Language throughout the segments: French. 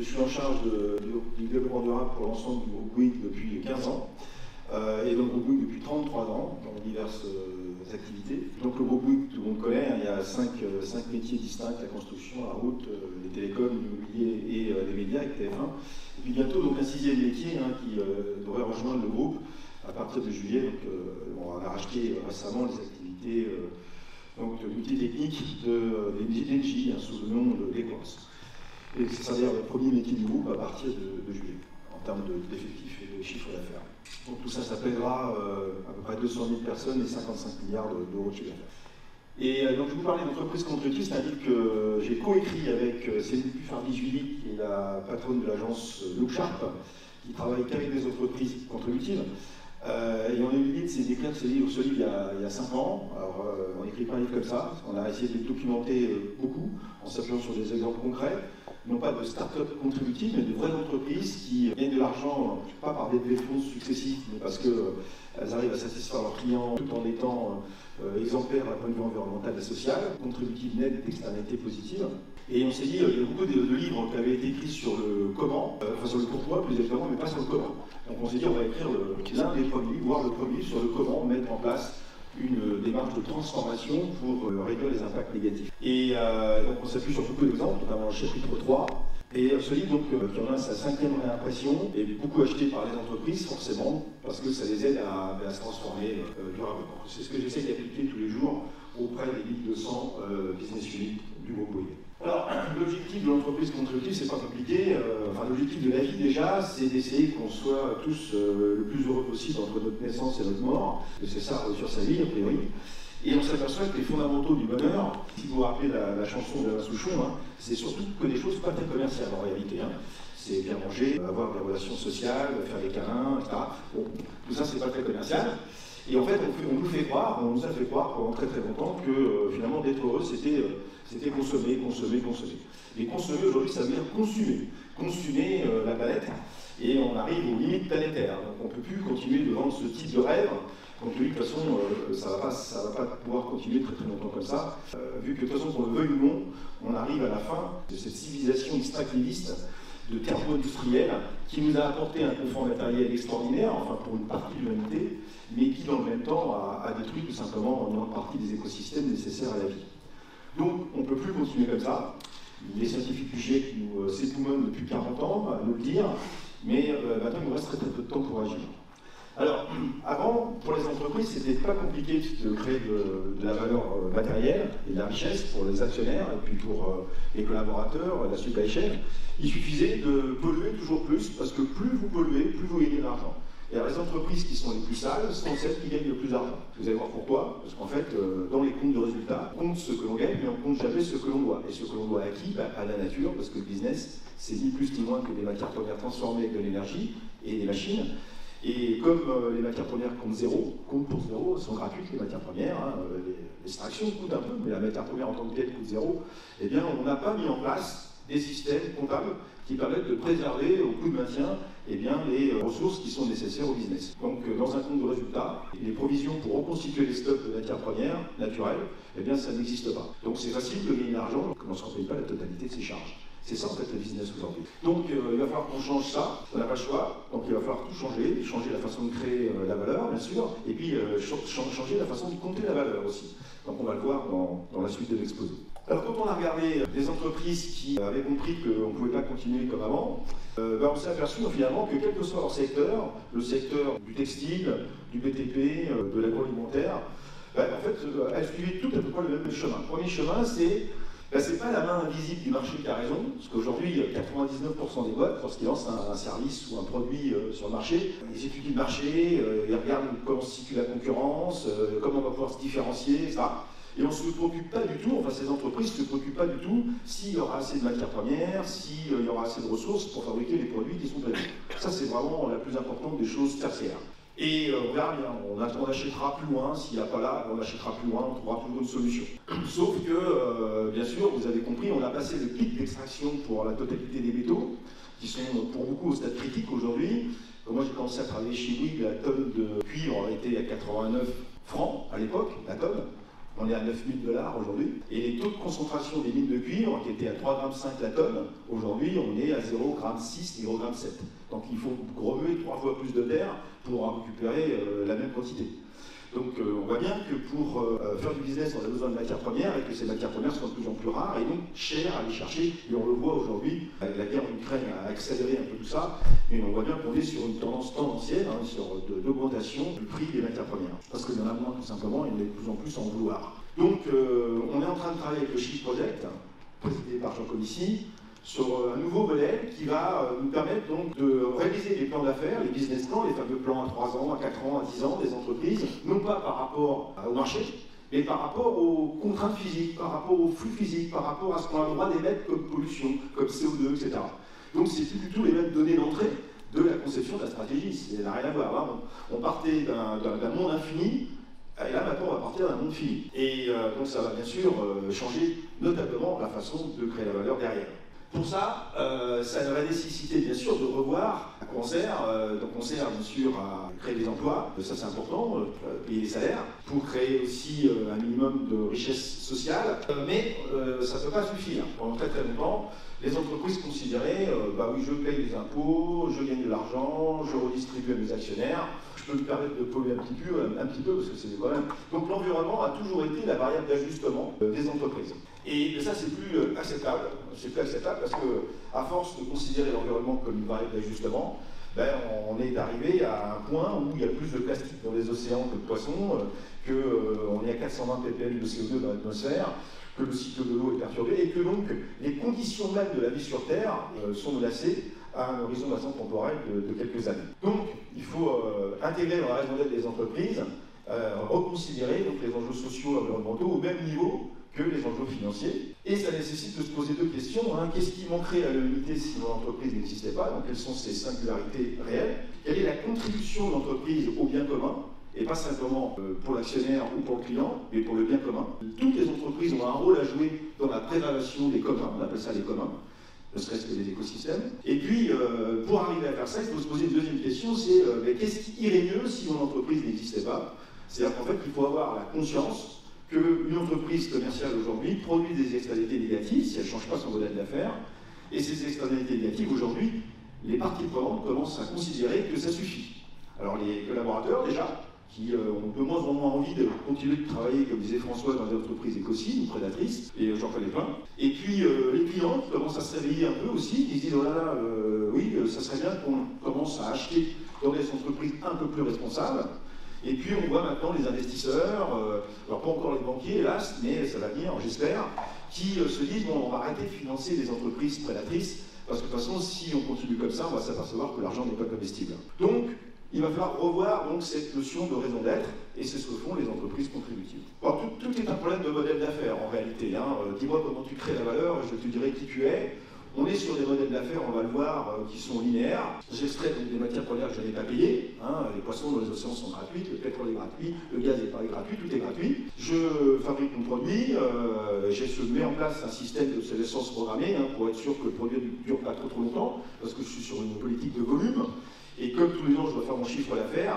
Je suis en charge du développement durable pour l'ensemble du groupe Bouygues depuis 15 ans. Et donc le groupe Bouygues depuis 33 ans, dans diverses activités. Donc le groupe Bouygues, tout le monde connaît, hein, il y a 5 métiers distincts, la construction, la route, les télécoms, l'immobilier et les médias avec TF1. Et puis bientôt donc un 6e métier qui devrait rejoindre le groupe à partir de juillet. Donc, on a racheté récemment les activités de multitechniques d'Engie sous le nom d'Equance. Et c'est d'ailleurs le premier métier du groupe à partir de juillet, en termes d'effectifs et de chiffre d'affaires. Donc tout ça, ça pèsera à peu près 200 000 personnes et 55 milliards d'euros de chiffre d'affaires. Et donc je vais vous parler d'entreprise contributive, c'est un livre que j'ai coécrit avec Céline Pufardi-Julie, qui est la patronne de l'agence Look Sharp, qui travaille qu'avec des entreprises contributives. Et on a eu l'idée de d'écrire ce livre il y a 5 ans. Alors, on n'écrit pas un livre comme ça, on a essayé de le documenter beaucoup, en s'appuyant sur des exemples concrets, non pas de start-up contributives, mais de vraies entreprises qui gagnent de l'argent, pas par des défauts successifs, mais parce qu'elles arrivent à satisfaire leurs clients tout en étant exemplaires d'un point de vue environnemental et social, contributives nettes d'externalités positives. Et on s'est dit, il y a beaucoup de livres qui avaient été écrits sur le comment, enfin sur le pourquoi plus exactement, mais pas sur le comment. Donc on s'est dit, on va écrire l'un des premiers, voire le premier, sur le comment mettre en place une démarche de transformation pour réduire les impacts négatifs. Et donc on s'appuie sur beaucoup d'exemples, notamment le chapitre 3. Et ce livre, donc, qui en a sa 5e réimpression, est beaucoup acheté par les entreprises, forcément, parce que ça les aide à se transformer durablement. C'est ce que j'essaie d'appliquer tous les jours auprès des 1200 business units du groupe Bouygues. Alors, l'objectif de l'entreprise contributive, c'est pas compliqué. L'objectif de la vie, déjà, c'est d'essayer qu'on soit tous le plus heureux possible entre notre naissance et notre mort. C'est ça, réussir sa vie, a priori. Et on s'aperçoit que les fondamentaux du bonheur, si vous vous rappelez la chanson de Alain Souchon, c'est surtout que des choses pas très commerciales en réalité. C'est bien manger, avoir des relations sociales, faire des câlins, etc. Bon, tout ça, c'est pas très commercial. Et en fait, on nous a fait croire pendant très très longtemps que finalement d'être heureux, c'était consommer. Et consommer aujourd'hui, ça veut dire consumer la planète. Et on arrive aux limites planétaires. Donc on ne peut plus continuer de vendre ce type de rêve. Donc de toute façon, ça va pas pouvoir continuer très très longtemps comme ça. Vu que de toute façon, qu'on le veuille ou non, on arrive à la fin de cette civilisation extractiviste de thermo-industriels qui nous a apporté un confort matériel extraordinaire, enfin pour une partie de l'humanité, mais qui dans le même temps a détruit tout simplement une grande partie des écosystèmes nécessaires à la vie. Donc on ne peut plus continuer comme ça. Les scientifiques du GIEC nous s'époumonnent depuis 40 ans à nous le dire, mais maintenant il nous reste très très peu de temps pour agir. Alors, avant, pour les entreprises, c'était pas compliqué de créer de la valeur matérielle et de la richesse pour les actionnaires et puis pour les collaborateurs, la supply chain. Il suffisait de polluer toujours plus, parce que plus vous polluez, plus vous gagnez de l'argent. Et alors, les entreprises qui sont les plus sales sont celles qui gagnent le plus d'argent. Vous allez voir pourquoi. Parce qu'en fait, dans les comptes de résultats, on compte ce que l'on gagne, mais on compte jamais ce que l'on doit. Et ce que l'on doit à qui? À la nature, parce que le business, c'est ni plus ni moins que des matières premières transformées avec de l'énergie et des machines. Et comme les matières premières comptent pour zéro, sont gratuites les matières premières, l'extraction coûte un peu, mais la matière première en tant que telle coûte zéro, eh bien on n'a pas mis en place des systèmes comptables qui permettent de préserver au coût de maintien les ressources qui sont nécessaires au business. Donc dans un compte de résultat, les provisions pour reconstituer les stocks de matières premières naturelles, eh bien ça n'existe pas. Donc c'est facile de gagner de l'argent, comme on ne se paye pas la totalité de ses charges. C'est ça en fait le business aujourd'hui. Donc il va falloir qu'on change ça, on n'a pas le choix, donc il va falloir tout changer la façon de créer la valeur bien sûr, et puis changer la façon de compter la valeur aussi. Donc on va le voir dans la suite de l'exposé. Alors quand on a regardé des entreprises qui avaient compris qu'on ne pouvait pas continuer comme avant, on s'est aperçu finalement que quel que soit leur secteur, le secteur du textile, du BTP, de l'agroalimentaire, en fait elles suivaient tout à peu près le même chemin. Le premier chemin c'est pas la main invisible du marché qui a raison, parce qu'aujourd'hui, 99% des boîtes, lorsqu'ils lancent un service ou un produit sur le marché, ils étudient le marché, ils regardent comment se situe la concurrence, comment on va pouvoir se différencier, etc. Et on ne se préoccupe pas du tout, enfin ces entreprises ne se préoccupent pas du tout s'il y aura assez de matières premières, s'il y aura assez de ressources pour fabriquer les produits qui sont prévus. Ça c'est vraiment la plus importante des choses tertiaires. Et on verra bien, on achètera plus loin, s'il n'y a pas là, on achètera plus loin, on trouvera toujours une solution. Sauf que, bien sûr, vous avez compris, on a passé le pic d'extraction pour la totalité des métaux, qui sont pour beaucoup au stade critique aujourd'hui. Moi j'ai commencé à travailler chez Bouygues, la tonne de cuivre était à 89 francs à l'époque, la tonne. On est à 9 000 $ aujourd'hui. Et les taux de concentration des mines de cuivre, qui étaient à 3,5 g la tonne, aujourd'hui on est à 0,6 g, 0,7 g. Donc il faut remuer 3 fois plus de terre pour récupérer la même quantité. Donc on voit bien que pour faire du business, on a besoin de matières premières et que ces matières premières sont de plus en plus rares et donc chères à aller chercher. Et on le voit aujourd'hui, avec la guerre en Ukraine a accéléré un peu tout ça, mais on voit bien qu'on est sur une tendance tendancielle, sur d'augmentation du prix des matières premières. Parce qu'il y en a moins tout simplement et on est de plus en plus à en vouloir. Donc on est en train de travailler avec le Shift Project, présidé par Jean Comici, sur un nouveau modèle qui va nous permettre donc de réaliser les plans d'affaires, les business plans, les fameux plans à 3 ans, à 4 ans, à 10 ans des entreprises, non pas par rapport au marché, mais par rapport aux contraintes physiques, par rapport aux flux physiques, par rapport à ce qu'on a le droit d'émettre comme pollution, comme CO2, etc. Donc c'est plus du tout les mêmes données d'entrée de la conception de la stratégie, ça n'a rien à voir. Hein. On partait d'un monde infini, et là maintenant on va partir d'un monde fini. Et donc ça va bien sûr changer notablement la façon de créer la valeur derrière. Pour ça, ça va nécessiter bien sûr de revoir un concert. Donc on sert bien sûr à créer des emplois, ça c'est important, payer les salaires, pour créer aussi un minimum de richesse sociale. Mais ça ne peut pas suffire. Pendant très très longtemps, les entreprises considéraient, bah oui, je paye les impôts, je gagne de l'argent, je redistribue à mes actionnaires, je peux me permettre de polluer un petit peu parce que c'est quand même... Donc l'environnement a toujours été la variable d'ajustement des entreprises. Et ça, c'est plus acceptable. C'est plus acceptable parce que, à force de considérer l'environnement comme une variable d'ajustement, ben, on est arrivé à un point où il y a plus de plastique dans les océans que de poissons, qu'on est à 420 ppm de CO2 dans l'atmosphère, que le cycle de l'eau est perturbé, et que donc les conditions même de la vie sur Terre sont menacées à un horizon d'action temporel de quelques années. Donc, il faut intégrer dans la raison d'être des entreprises, reconsidérer donc, les enjeux sociaux et environnementaux au même niveau que les enjeux financiers. Et ça nécessite de se poser deux questions. Hein. Qu'est-ce qui manquerait à l'humanité si l'entreprise n'existait pas? Donc, quelles sont ses singularités réelles? Quelle est la contribution de l'entreprise au bien commun? Et pas simplement pour l'actionnaire ou pour le client, mais pour le bien commun. Toutes les entreprises ont un rôle à jouer dans la préservation des communs, on appelle ça les communs, ne serait-ce que des écosystèmes. Et puis, pour arriver à faire ça, il faut se poser une deuxième question, c'est qu'est-ce qui irait mieux si mon entreprise n'existait pas? C'est-à-dire qu'en fait, il faut avoir la conscience qu'une entreprise commerciale aujourd'hui produit des externalités négatives si elle ne change pas son modèle d'affaires. Et ces externalités négatives, aujourd'hui, les parties prenantes commencent à considérer que ça suffit. Alors les collaborateurs, déjà, qui ont de moins en moins envie de continuer de travailler, comme disait François, dans des entreprises écocides ou prédatrices, et j'en connais plein. Et puis les clients qui commencent à se réveiller un peu aussi, qui se disent « Oh là là, oui, ça serait bien qu'on commence à acheter dans des entreprises un peu plus responsables ». Et puis on voit maintenant les investisseurs, alors pas encore les banquiers hélas, mais ça va venir, j'espère, qui se disent bon, on va arrêter de financer des entreprises prédatrices, parce que de toute façon, si on continue comme ça, on va s'apercevoir que l'argent n'est pas comestible. Donc, il va falloir revoir donc, cette notion de raison d'être, et c'est ce que font les entreprises contributives. Alors, tout est un problème de modèle d'affaires en réalité. Hein. Dis-moi comment tu crées la valeur, et je te dirai qui tu es. On est sur des modèles d'affaires, on va le voir, qui sont linéaires. J'extrais des matières premières que je n'avais pas payées. Hein. Les poissons dans les océans sont gratuits, le pétrole est gratuit, le gaz n'est pas gratuit, tout est gratuit. Je fabrique mon produit, je mets en place un système d'obsolescence programmée pour être sûr que le produit ne dure pas trop longtemps, parce que je suis sur une politique de volume. Et comme tous les ans je dois faire mon chiffre d'affaires,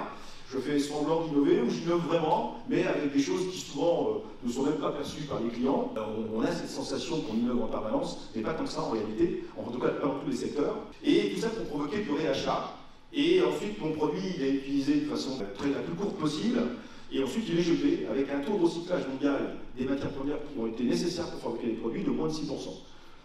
je fais semblant d'innover, ou j'innove vraiment, mais avec des choses qui souvent ne sont même pas perçues par les clients. On a cette sensation qu'on innove en permanence, mais pas tant que ça en réalité, en tout cas pas dans tous les secteurs. Et tout ça pour provoquer du réachat. Et ensuite, mon produit il est utilisé de façon la plus courte possible, et ensuite il est jeté avec un taux de recyclage mondial des matières premières qui ont été nécessaires pour fabriquer les produits de moins de 6%.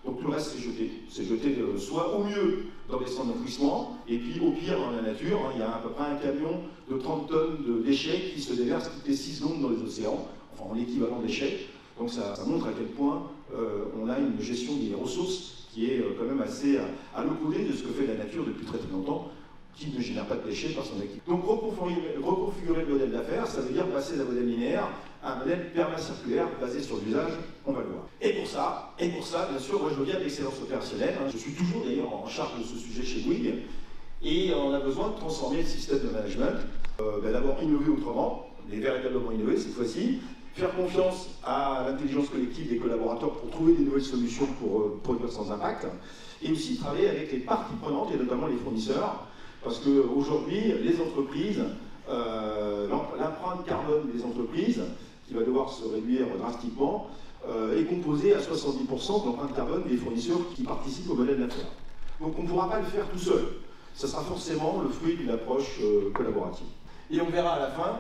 Donc tout le reste c'est jeté. C'est jeté soit au mieux dans les centres d'enfouissement, et puis au pire dans la nature. Il y a à peu près un camion de 30 tonnes de déchets qui se déversent toutes les 6 secondes dans les océans, enfin en équivalent déchets. Donc ça montre à quel point on a une gestion des ressources qui est quand même assez à l'opposé de ce que fait la nature depuis très très longtemps, qui ne génère pas de déchets par son activité. Donc reconfigurer le modèle d'affaires, ça veut dire passer d'un modèle linéaire à un modèle permacirculaire basé sur l'usage, on va le voir. Et pour ça, bien sûr, moi je viens de l'excellence opérationnelle, je suis toujours d'ailleurs en charge de ce sujet chez Bouygues, et on a besoin de transformer le système de management, d'abord innover autrement, mais véritablement innover cette fois-ci, faire confiance à l'intelligence collective des collaborateurs pour trouver des nouvelles solutions pour produire sans impact, et aussi travailler avec les parties prenantes, et notamment les fournisseurs, parce qu'aujourd'hui, les entreprises, l'empreinte carbone des entreprises, qui va devoir se réduire drastiquement, est composé à 70% de l'empreinte carbone des fournisseurs qui participent au modèle d'affaires. Donc on ne pourra pas le faire tout seul. Ça sera forcément le fruit d'une approche collaborative. Et on verra à la fin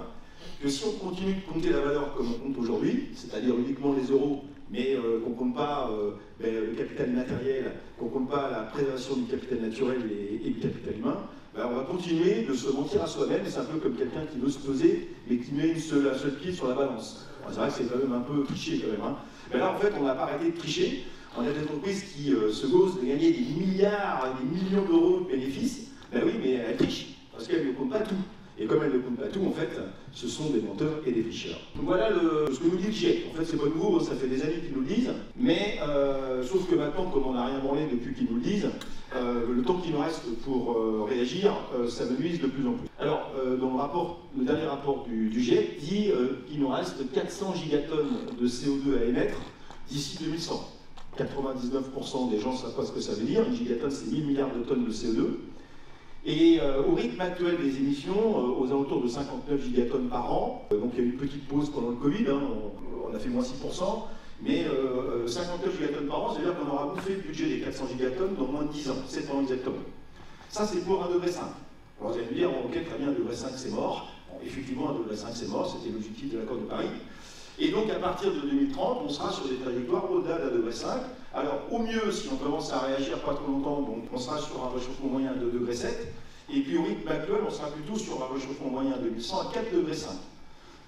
que si on continue de compter la valeur comme on compte aujourd'hui, c'est-à-dire uniquement les euros, mais qu'on ne compte pas le capital immatériel, qu'on ne compte pas la préservation du capital naturel et du capital humain, on va continuer de se mentir à soi-même. C'est un peu comme quelqu'un qui veut se peser, mais qui met un seul pied sur la balance. C'est vrai que c'est quand même un peu triché quand même. Hein. Mais là, en fait, on n'a pas arrêté de tricher. On a des entreprises qui se gaussent de gagner des milliards, des millions d'euros de bénéfices. Ben oui, mais elles trichent, parce qu'elles ne comptent pas tout. Et comme elles ne comptent pas tout, en fait, ce sont des menteurs et des tricheurs. Donc voilà ce que nous dit le GIEC. En fait, c'est pas nouveau, ça fait des années qu'ils nous le disent, mais sauf que maintenant, comme on n'a rien branlé depuis qu'ils nous le disent, le temps qu'il nous reste pour réagir, ça me nuise de plus en plus. Alors, dans le dernier rapport du GIEC dit qu'il nous reste 400 gigatonnes de CO2 à émettre d'ici 2100. 99% des gens ne savent pas ce que ça veut dire. Une gigatonne, c'est 1000 milliards de tonnes de CO2. Et au rythme actuel des émissions, aux alentours de 59 gigatonnes par an, donc il y a eu une petite pause pendant le Covid, hein, on a fait moins 6%, mais 59 gigatonnes par an, c'est-à-dire qu'on aura bouffé le budget des 400 gigatonnes dans moins de 10 ans, 7 ans exactement. Ça, c'est pour 1,5 degré. Alors vous allez me dire, ok, très bien, 1,5 degré c'est mort. Bon, effectivement, 1,5 degré c'est mort, c'était l'objectif de l'accord de Paris. Et donc, à partir de 2030, on sera sur des trajectoires au-delà d'1,5 degré. Alors, au mieux, si on commence à réagir pas trop longtemps, donc on sera sur un réchauffement moyen de 2,7 degrés. Et puis, au rythme actuel, on sera plutôt sur un réchauffement moyen de 2100 à 4,5 degrés.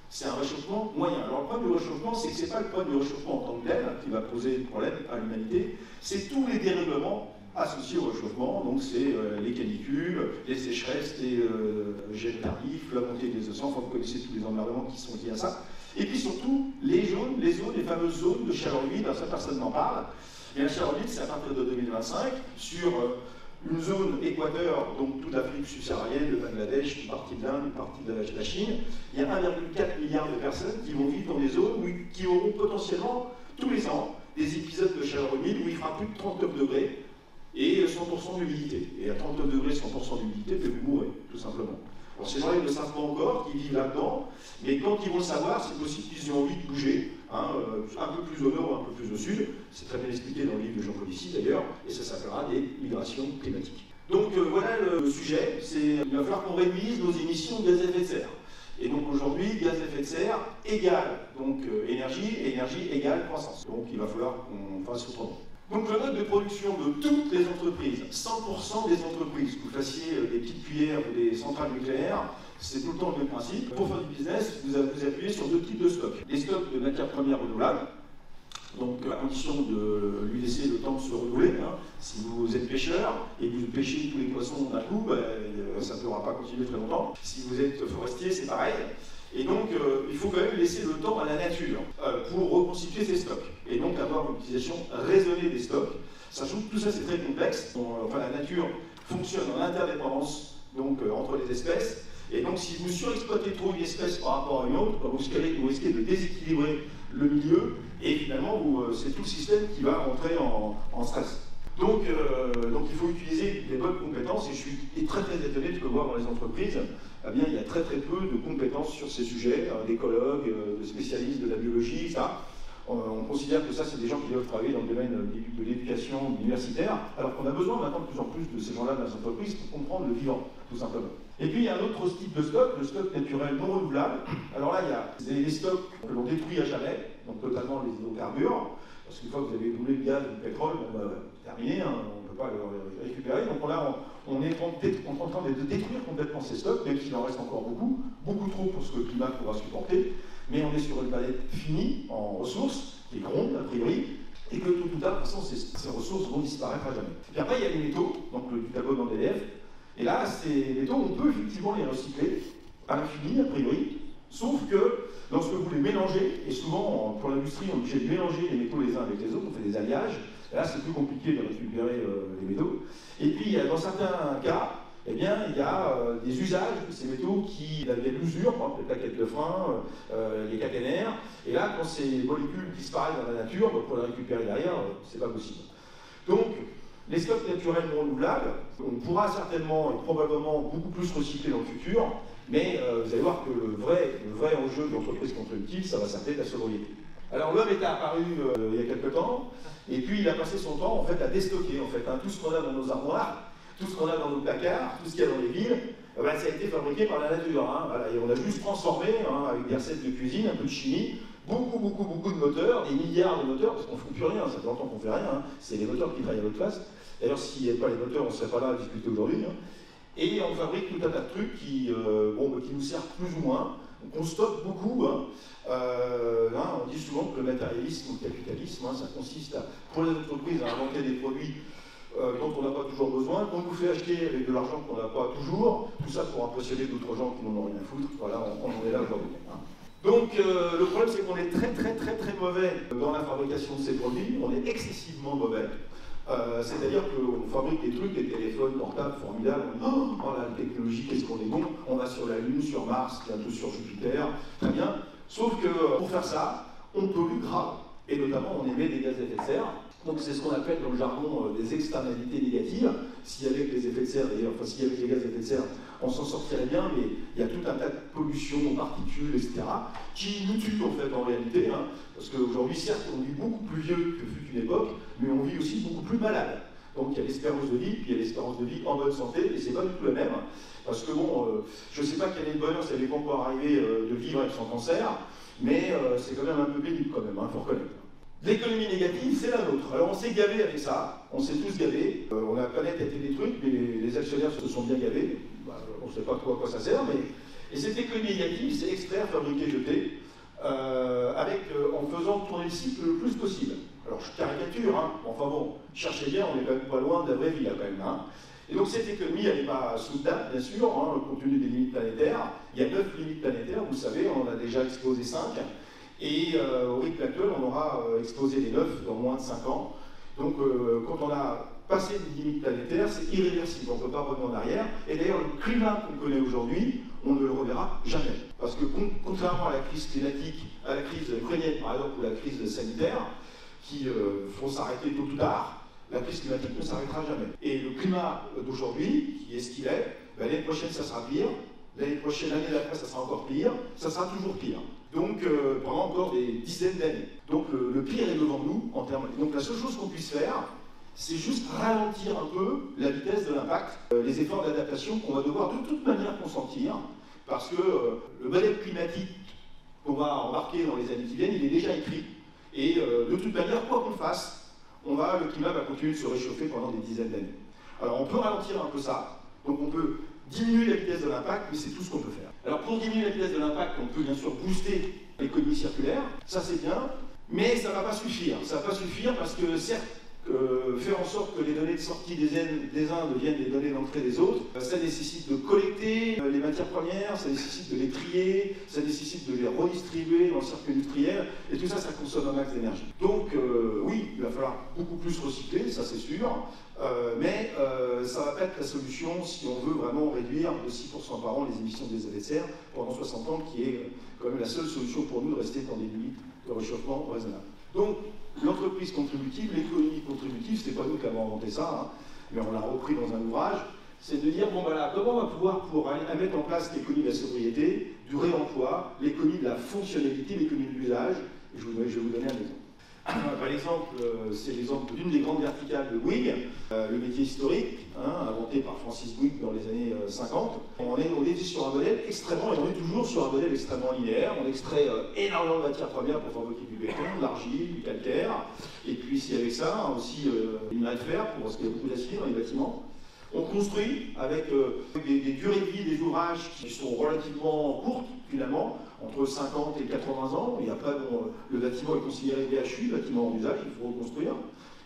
C'est un réchauffement moyen. Alors, le problème du réchauffement, c'est que ce n'est pas le problème du réchauffement en tant que tel qui va poser problème à l'humanité, c'est tous les dérèglements associés au réchauffement. Donc, c'est les canicules, les sécheresses, les gels tardifs, la montée des océans. Enfin, vous connaissez tous les emmernements qui sont liés à ça. Et puis surtout, les fameuses zones de chaleur humide, ça personne n'en parle. Et la chaleur humide, c'est à partir de 2025, sur une zone équateur, donc toute l'Afrique subsaharienne, le Bangladesh, une partie de l'Inde, une partie de la Chine. Il y a 1,4 milliard de personnes qui vont vivre dans des zones qui auront potentiellement, tous les ans, des épisodes de chaleur humide où il fera plus de 39 degrés et 100% d'humidité. Et à 39 degrés, 100% d'humidité, vous mourrez, tout simplement. Alors, ces gens-là, ils ne le savent pas encore, qu'ils vivent là-dedans, mais quand ils vont le savoir, c'est possible qu'ils aient envie de bouger, hein, un peu plus au nord ou un peu plus au sud. C'est très bien expliqué dans le livre de Jean Covici d'ailleurs, et ça s'appellera des migrations climatiques. Donc voilà le sujet, il va falloir qu'on réduise nos émissions de gaz à effet de serre. Et donc aujourd'hui, gaz à effet de serre égale donc énergie, et énergie égale croissance. Donc il va falloir qu'on fasse autrement. Donc le mode de production de toutes les entreprises, 100% des entreprises, que vous fassiez des petites cuillères ou des centrales nucléaires, c'est tout le temps le même principe. Pour faire du business, vous appuyez sur deux types de stocks. Des stocks de matières premières renouvelables, donc à condition de lui laisser le temps de se renouveler. Hein. Si vous êtes pêcheur et que vous pêchez tous les poissons d'un coup, ça ne pourra pas continuer très longtemps. Si vous êtes forestier, c'est pareil. Et donc, il faut quand même laisser le temps à la nature pour reconstituer ces stocks. Et donc, avoir une utilisation raisonnée des stocks. Sachant que tout ça, c'est très complexe. La nature fonctionne en interdépendance donc, entre les espèces. Et donc, si vous surexploitez trop une espèce par rapport à une autre, vous risquez de déséquilibrer le milieu. Et finalement, c'est tout le système qui va rentrer en stress. Donc, il faut utiliser les bonnes compétences. Et je suis très très étonné de voir dans les entreprises, il y a très très peu de compétences sur ces sujets, d'écologues, de spécialistes de la biologie, ça. On considère que ça, c'est des gens qui doivent travailler dans le domaine de l'éducation universitaire, alors qu'on a besoin maintenant de plus en plus de ces gens-là dans les entreprises pour comprendre le vivant, tout simplement. Et puis, il y a un autre type de stock, le stock naturel non renouvelable. Alors là, il y a des stocks que l'on détruit à jamais, donc totalement les hydrocarbures, parce qu'une fois que vous avez brûlé le gaz ou le pétrole, terminé, hein, on ne peut pas le récupérer. Donc là, on est en train de détruire complètement ces stocks, même s'il en reste encore beaucoup, beaucoup trop pour ce que le climat pourra supporter. Mais on est sur une planète finie en ressources, qui est gronde a priori, et que tout ou tard, de toute façon, ces ressources vont disparaître à jamais. Puis après, il y a les métaux, donc du carbone en DDF. Et là, ces métaux, on peut effectivement les recycler à l'infini, a priori, sauf que lorsque vous les mélangez, et souvent pour l'industrie, on est obligé de mélanger les métaux les uns avec les autres, on fait des alliages. Là, c'est plus compliqué de récupérer les métaux. Et puis, dans certains cas, il y a des usages de ces métaux qui avaient l'usure, par exemple les plaquettes de frein, les caténaires. Et là, quand ces molécules disparaissent dans la nature, pour les récupérer derrière, c'est pas possible. Donc, Les stocks naturels non renouvelables, on pourra certainement et probablement beaucoup plus recycler dans le futur, mais vous allez voir que le vrai enjeu de l'entreprise contributive, ça va s'appeler la sobriété. Alors l'homme est apparu il y a quelque temps, et puis il a passé son temps en fait, à déstocker tout ce qu'on a dans nos armoires, tout ce qu'on a dans nos placards, tout ce qu'il y a dans les villes, ça a été fabriqué par la nature. Voilà, et on a juste transformé, avec des recettes de cuisine, un peu de chimie, beaucoup de moteurs, des milliards de moteurs, parce qu'on ne fout plus rien, ça fait longtemps qu'on ne fait rien, c'est les moteurs qui travaillent à votre place. D'ailleurs, s'il n'y avait pas les moteurs, on ne serait pas là à discuter aujourd'hui. Et on fabrique tout un tas de trucs qui nous servent plus ou moins, qu'on stocke beaucoup. On dit souvent que le matérialisme ou le capitalisme, ça consiste pour les entreprises à inventer des produits dont on n'a pas toujours besoin, qu'on nous fait acheter avec de l'argent qu'on n'a pas toujours, tout ça pour impressionner d'autres gens qui n'en ont rien à foutre. Voilà, on en est là aujourd'hui. Donc le problème c'est qu'on est très mauvais dans la fabrication de ces produits, on est excessivement mauvais. C'est-à-dire qu'on fabrique des trucs, des téléphones portables formidables, on dit oh la technologie, qu'est-ce qu'on est bon, on va sur la Lune, sur Mars, bientôt sur Jupiter, très bien. Sauf que pour faire ça, on pollue grave, et notamment on émet des gaz à effet de serre. Donc c'est ce qu'on appelle dans le jargon des externalités négatives. S'il y avait les effets de serre, d'ailleurs, s'il y avait les gaz à effet de serre, on s'en sortirait bien, mais il y a tout un tas de pollutions, particules, etc., qui nous tuent en réalité, parce qu'aujourd'hui, certes, on vit beaucoup plus vieux que fut une époque, mais on vit aussi beaucoup plus malade. Donc il y a l'espérance de vie, puis il y a l'espérance de vie en bonne santé, et c'est pas du tout la même, parce que je ne sais pas quel est le bonheur, ça dépend pas arriver de vivre avec son cancer, mais c'est quand même un peu pénible quand même, faut reconnaître. L'économie négative, c'est la nôtre. Alors on s'est gavé avec ça, on s'est tous gavés. La planète a été détruite, mais les actionnaires se sont bien gavés. On ne sait pas trop à quoi ça sert, mais... Et cette économie négative, c'est extraire, fabriquer, jeter, en faisant tourner le cycle le plus possible. Alors je caricature, cherchez bien, on n'est quand même pas loin de la vraie vie là quand même. Et donc cette économie, elle n'est pas soutenable, bien sûr, compte tenu des limites planétaires. Il y a 9 limites planétaires, vous le savez, on en a déjà explosé 5. Et au rythme actuel, on aura explosé les 9 dans moins de 5 ans. Donc quand on a passé une limite planétaire, c'est irréversible, on ne peut pas revenir en arrière. Et d'ailleurs, le climat qu'on connaît aujourd'hui, on ne le reverra jamais. Parce que contrairement à la crise climatique, à la crise ukrainienne par exemple, ou la crise sanitaire, qui font s'arrêter tôt ou tard, la crise climatique ne s'arrêtera jamais. Et le climat d'aujourd'hui, qui est ce qu'il est, l'année prochaine ça sera pire, l'année prochaine, l'année d'après ça sera encore pire, ça sera toujours pire. Donc pendant encore des dizaines d'années. Donc le pire est devant nous en termes. Donc la seule chose qu'on puisse faire, c'est juste ralentir un peu la vitesse de l'impact, les efforts d'adaptation qu'on va devoir de toute manière consentir, parce que le modèle climatique qu'on va embarquer dans les années qui viennent, il est déjà écrit. Et de toute manière, quoi qu'on fasse, le climat va continuer de se réchauffer pendant des dizaines d'années. Alors on peut ralentir un peu ça, donc on peut diminuer la vitesse de l'impact, mais c'est tout ce qu'on peut faire. Alors pour diminuer la vitesse de l'impact, on peut bien sûr booster l'économie circulaire, ça c'est bien, mais ça ne va pas suffire. Ça ne va pas suffire parce que certes, faire en sorte que les données de sortie des uns deviennent les données d'entrée des autres, ça nécessite de collecter les matières premières, ça nécessite de les trier, ça nécessite de les redistribuer dans le circuit industriel, et tout ça, ça consomme un max d'énergie. Donc oui, il va falloir beaucoup plus recycler, ça c'est sûr, mais ça ne va pas être la solution si on veut vraiment réduire de 6% par an les émissions de gaz à effet de serre pendant 60 ans, qui est quand même la seule solution pour nous de rester dans des limites de réchauffement raisonnables. Donc, l'entreprise contributive, l'économie contributive, c'est pas nous qui avons inventé ça, mais on l'a repris dans un ouvrage, c'est de dire, bon voilà, comment on va pouvoir mettre en place l'économie de la sobriété, du réemploi, l'économie de la fonctionnalité, l'économie de l'usage, et je vais vous donner un exemple. Par exemple, c'est l'exemple d'une des grandes verticales de Bouygues, le métier historique, inventé par Francis Bouygues dans les années 50. On est sur un modèle extrêmement, et on est toujours sur un modèle extrêmement linéaire. On extrait énormément de matières premières pour fabriquer du béton, de l'argile, du calcaire, et puis si avec ça, aussi du minerai de fer, parce qu'il y a beaucoup d'acier dans les bâtiments. On construit avec des durées de vie des ouvrages qui sont relativement courtes, finalement, entre 50 et 80 ans, et après, le bâtiment est considéré BHU, bâtiment en usage, il faut reconstruire,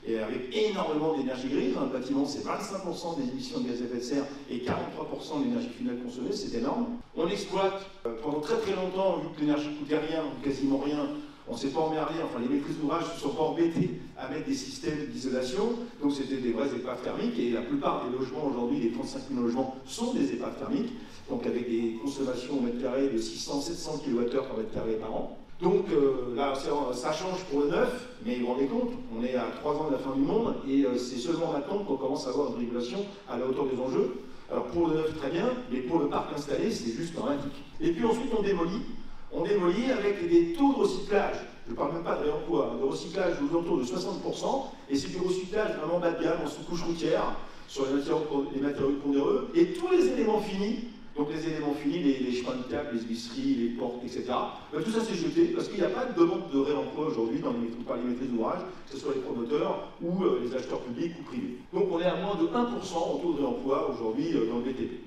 et avec énormément d'énergie grise. Un bâtiment, c'est 25% des émissions de gaz à effet de serre et 43% de l'énergie finale consommée, c'est énorme. On exploite pendant très longtemps, vu que l'énergie ne coûtait rien, ou quasiment rien, on ne s'est pas emmerdé, les maîtrises d'ouvrage ne se sont pas embêtés à mettre des systèmes d'isolation, donc c'était des vraies épaves thermiques, et la plupart des logements aujourd'hui, les 35 000 logements, sont des épaves thermiques, donc avec des consommations au mètre carré de 600-700 kWh par mètre carré par an. Donc là, ça change pour le neuf, mais vous vous rendez compte, on est à 3 ans de la fin du monde, et c'est seulement maintenant qu'on commence à avoir une régulation à la hauteur des enjeux. Alors pour le neuf, très bien, mais pour le parc installé, c'est juste dramatique. Et puis ensuite, on démolit avec des taux de recyclage. Je ne parle même pas de réemploi, hein, de recyclage aux alentours de 60%, et c'est du recyclage vraiment bas de gamme, en sous-couche routière, sur les matériaux pondéreux, et tous les éléments finis. Donc les éléments finis, les chemins de câble, les huisseries, les portes, etc. Ben, tout ça c'est jeté parce qu'il n'y a pas de demande de réemploi aujourd'hui par les maîtrises d'ouvrage, que ce soit les promoteurs ou les acheteurs publics ou privés. Donc on est à moins de 1% en taux de réemploi aujourd'hui dans le BTP.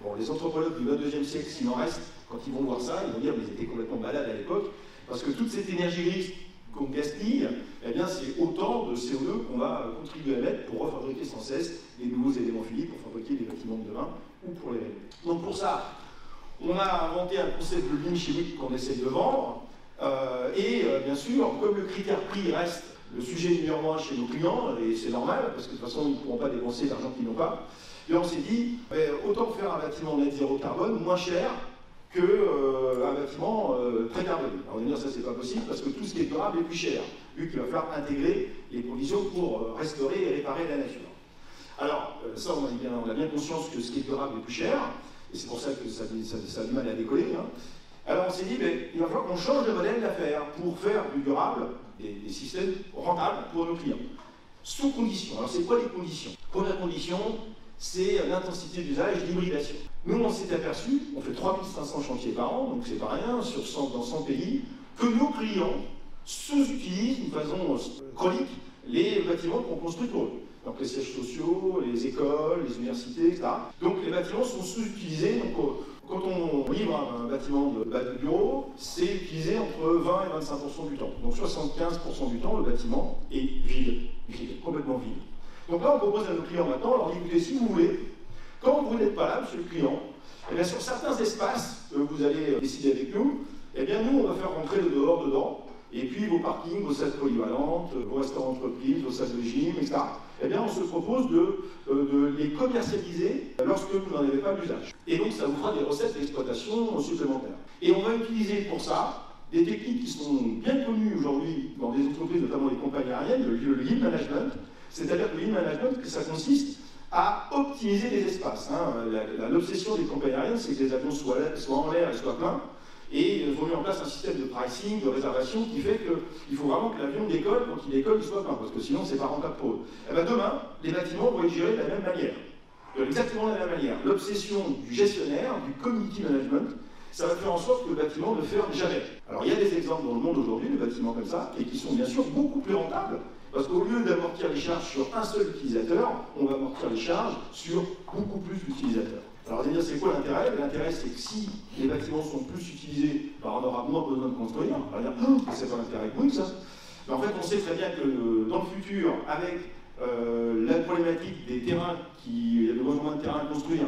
Bon, les anthropologues du 22e siècle, s'il en reste, quand ils vont voir ça, ils vont dire qu'ils étaient complètement malades à l'époque, parce que toute cette énergie grise qu'on gaspille, eh bien c'est autant de CO2 qu'on va contribuer à mettre pour refabriquer sans cesse les nouveaux éléments finis pour fabriquer les bâtiments de demain ou pour les rénover. Donc pour ça, on a inventé un concept de ligne chimique qu'on essaie de vendre, bien sûr, comme le critère prix reste le sujet numéro 1 chez nos clients, et c'est normal, parce que de toute façon, ils ne pourront pas dépenser l'argent qu'ils n'ont pas, et on s'est dit, autant faire un bâtiment net zéro carbone, moins cher, qu'un bâtiment très carboné. Alors on va dire ça c'est pas possible parce que tout ce qui est durable est plus cher, vu qu'il va falloir intégrer les conditions pour restaurer et réparer la nature. Alors ça on a bien conscience que ce qui est durable est plus cher, et c'est pour ça que ça a du mal à décoller. Hein. Alors on s'est dit, il va falloir qu'on change de modèle d'affaires pour faire du durable, des systèmes rentables pour nos clients. Sous conditions. Alors c'est quoi les conditions? Première condition, c'est l'intensité d'usage, l'hybridation. Nous, on s'est aperçu, on fait 3500 chantiers par an, donc c'est pas rien, dans 100 pays, que nos clients sous-utilisent d'une façon chronique les bâtiments qu'on construit pour eux. Donc les sièges sociaux, les écoles, les universités, etc. Donc les bâtiments sont sous-utilisés. Donc quand on livre un bâtiment de bureau, c'est utilisé entre 20 et 25% du temps. Donc 75% du temps, le bâtiment est vide, complètement vide. Donc là, on propose à nos clients maintenant, alors écoutez, si vous voulez, quand vous n'êtes pas là, monsieur le client, eh bien, sur certains espaces que vous allez décider avec nous, eh bien, nous, on va faire rentrer le dehors dedans, et puis vos parkings, vos salles polyvalentes, vos restaurants entreprises, vos salles de gym, etc. Eh bien, on se propose de les commercialiser lorsque vous n'en avez pas d'usage. Et donc, ça vous fera des recettes d'exploitation supplémentaires. Et on va utiliser pour ça des techniques qui sont bien connues aujourd'hui dans des entreprises, notamment les compagnies aériennes, le yield management. C'est-à-dire que le yield management, ça consiste à optimiser les espaces. Hein. L'obsession des compagnies aériennes, c'est que les avions soient en l'air et soient pleins. Et ils ont mis en place un système de pricing, de réservation, qui fait qu'il faut vraiment que l'avion décolle, quand il décolle, il soit plein, parce que sinon, c'est pas rentable pour eux. Et bien demain, les bâtiments vont être gérés de la même manière. Exactement de la même manière. L'obsession du gestionnaire, du community management, ça va faire en sorte que le bâtiment ne ferme jamais. Alors il y a des exemples dans le monde aujourd'hui de bâtiments comme ça, et qui sont bien sûr beaucoup plus rentables, parce qu'au lieu d'amortir les charges sur un seul utilisateur, on va amortir les charges sur beaucoup plus d'utilisateurs. Alors, dire c'est quoi l'intérêt? L'intérêt, c'est que si les bâtiments sont plus utilisés, on aura moins besoin de construire. On va dire, c'est pas l'intérêt Bouygues, ça. Mais en fait, on sait très bien que dans le futur, avec la problématique des terrains, il y a de moins de terrains à construire,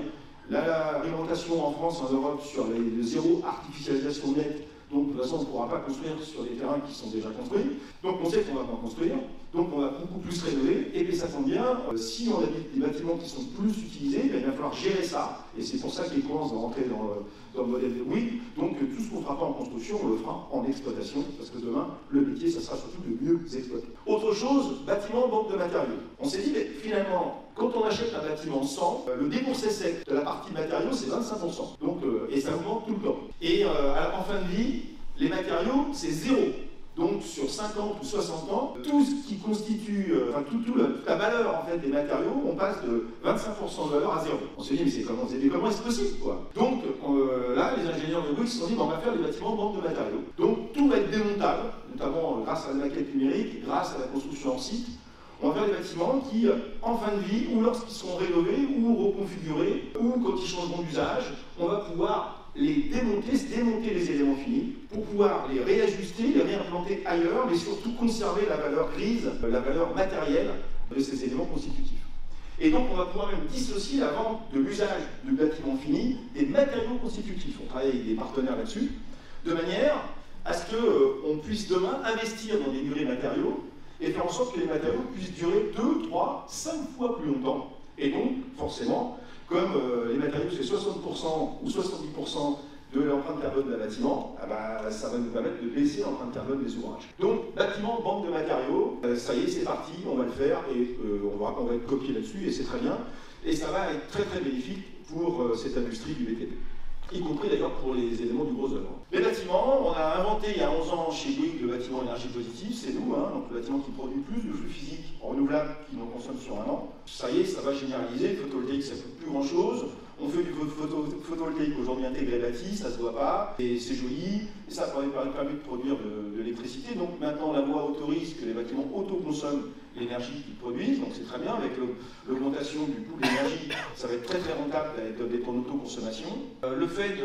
la réglementation en France, en Europe, sur les zéro artificialisation nette, donc de toute façon, on ne pourra pas construire sur des terrains qui sont déjà construits. Donc on sait qu'on va pas construire, donc on va beaucoup plus rénover, et puis ça tombe bien, si on a des bâtiments qui sont plus utilisés, il va falloir gérer ça, et c'est pour ça que les courants vont rentrer dans le modèle de Bouygues. Donc tout ce qu'on ne fera pas en construction, on le fera en exploitation, parce que demain, le métier, ça sera surtout de mieux exploiter. Autre chose, bâtiment, banque de matériaux. On s'est dit, mais finalement, quand on achète un bâtiment 100, le déboursé sec de la partie matériaux, c'est 25%. Donc, et ça augmente tout le temps. Et en fin de vie, les matériaux, c'est 0. Donc sur 50 ou 60 ans, tout ce qui constitue, toute la valeur en fait, des matériaux, on passe de 25% de valeur à 0. On se dit, mais comment est-ce possible quoi? Donc là, les ingénieurs de Bouygues se sont dit, on va faire des bâtiments banque de matériaux. Donc tout va être démontable, notamment grâce à la maquette numérique, grâce à la construction en site. On va faire des bâtiments qui, en fin de vie, ou lorsqu'ils seront rénovés, ou reconfigurés, ou quand ils changeront d'usage, on va pouvoir les démonter les éléments finis, pour pouvoir les réajuster, les réimplanter ailleurs, mais surtout conserver la valeur grise, la valeur matérielle de ces éléments constitutifs. Et donc on va pouvoir même dissocier la vente de l'usage du bâtiment fini des matériaux constitutifs. On travaille avec des partenaires là-dessus, de manière à ce qu'on puisse demain investir dans des durées matériaux et faire en sorte que les matériaux puissent durer 2, 3, 5 fois plus longtemps. Et donc, forcément, comme les matériaux, c'est 60% ou 70% de l'empreinte carbone d'un bâtiment, ça va nous permettre de baisser l'empreinte carbone des ouvrages. Donc, bâtiment, banque de matériaux, ça y est, c'est parti, on va le faire et on verra qu'on va être copié là-dessus et c'est très bien. Et ça va être très très bénéfique pour cette industrie du BTP, y compris d'ailleurs pour les éléments du gros œuvre. Les bâtiments, on a inventé il y a 11 ans chez Bouygues le bâtiment énergie positive, c'est nous, donc le bâtiment qui produit plus de flux physique renouvelable qu'il n'en consomme sur un an. Ça y est, ça va généraliser, le photovoltaïque ça ne coûte plus grand chose. On fait du photovoltaïque aujourd'hui intégré bâti, ça ne se voit pas, et c'est joli, et ça permet de produire de l'électricité. Donc maintenant la loi autorise que les bâtiments autoconsomment l'énergie qu'ils produisent, donc c'est très bien, avec l'augmentation du coût de l'énergie, ça va être très très rentable d'être en autoconsommation. Le fait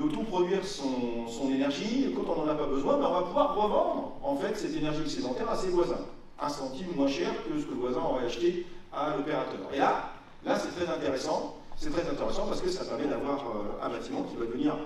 d'autoproduire son énergie, quand on n'en a pas besoin, on va pouvoir revendre en fait cette énergie excédentaire à ses voisins, 1 centime moins cher que ce que le voisin aurait acheté à l'opérateur. Et là c'est très intéressant. C'est très intéressant parce que ça permet d'avoir un bâtiment qui va devenir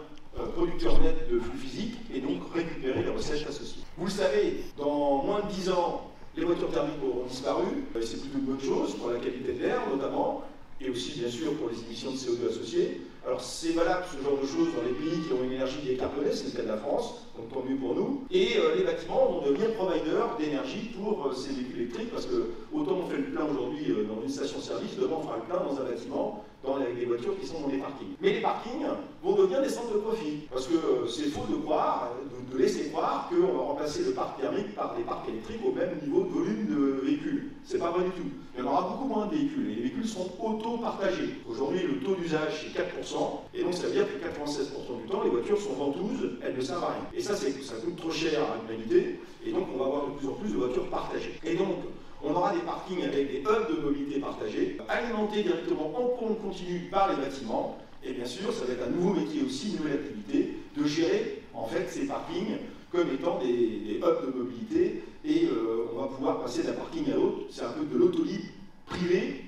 producteur net de flux physique et donc récupérer les recettes associées. Vous le savez, dans moins de 10 ans, les voitures thermiques auront disparu. C'est plutôt une bonne chose pour la qualité de l'air notamment, et aussi bien sûr pour les émissions de CO2 associées. Alors c'est valable ce genre de choses dans les pays qui ont une énergie décarbonée, c'est le cas de la France, donc tant mieux pour nous. Et les bâtiments vont devenir providers d'énergie pour ces véhicules électriques, parce que autant on fait le plein aujourd'hui dans une station-service, demain on fera le plein dans un bâtiment, avec des voitures qui sont dans des parkings. Mais les parkings vont devenir des centres de profit, parce que c'est faux de croire, de laisser croire qu'on va remplacer le parc thermique par des parcs électriques au même niveau de volume de véhicules. C'est pas vrai du tout. Il y en aura beaucoup moins de véhicules, et les véhicules sont auto-partagés. Aujourd'hui, le taux d'usage c'est 4%, et donc ça veut dire que 96% du temps, les voitures sont ventouses, elles ne servent à rien. Et ça coûte trop cher à l'humanité, et donc on va avoir de plus en plus de voitures partagées. Et donc, on aura des parkings avec des hubs de mobilité partagés, alimentés directement en compte continu par les bâtiments. Et bien sûr, ça va être un nouveau métier aussi, une nouvelle activité, de gérer en fait ces parkings comme étant des hubs de mobilité. Et on va pouvoir passer d'un parking à l'autre. C'est un peu de l'autolibre privé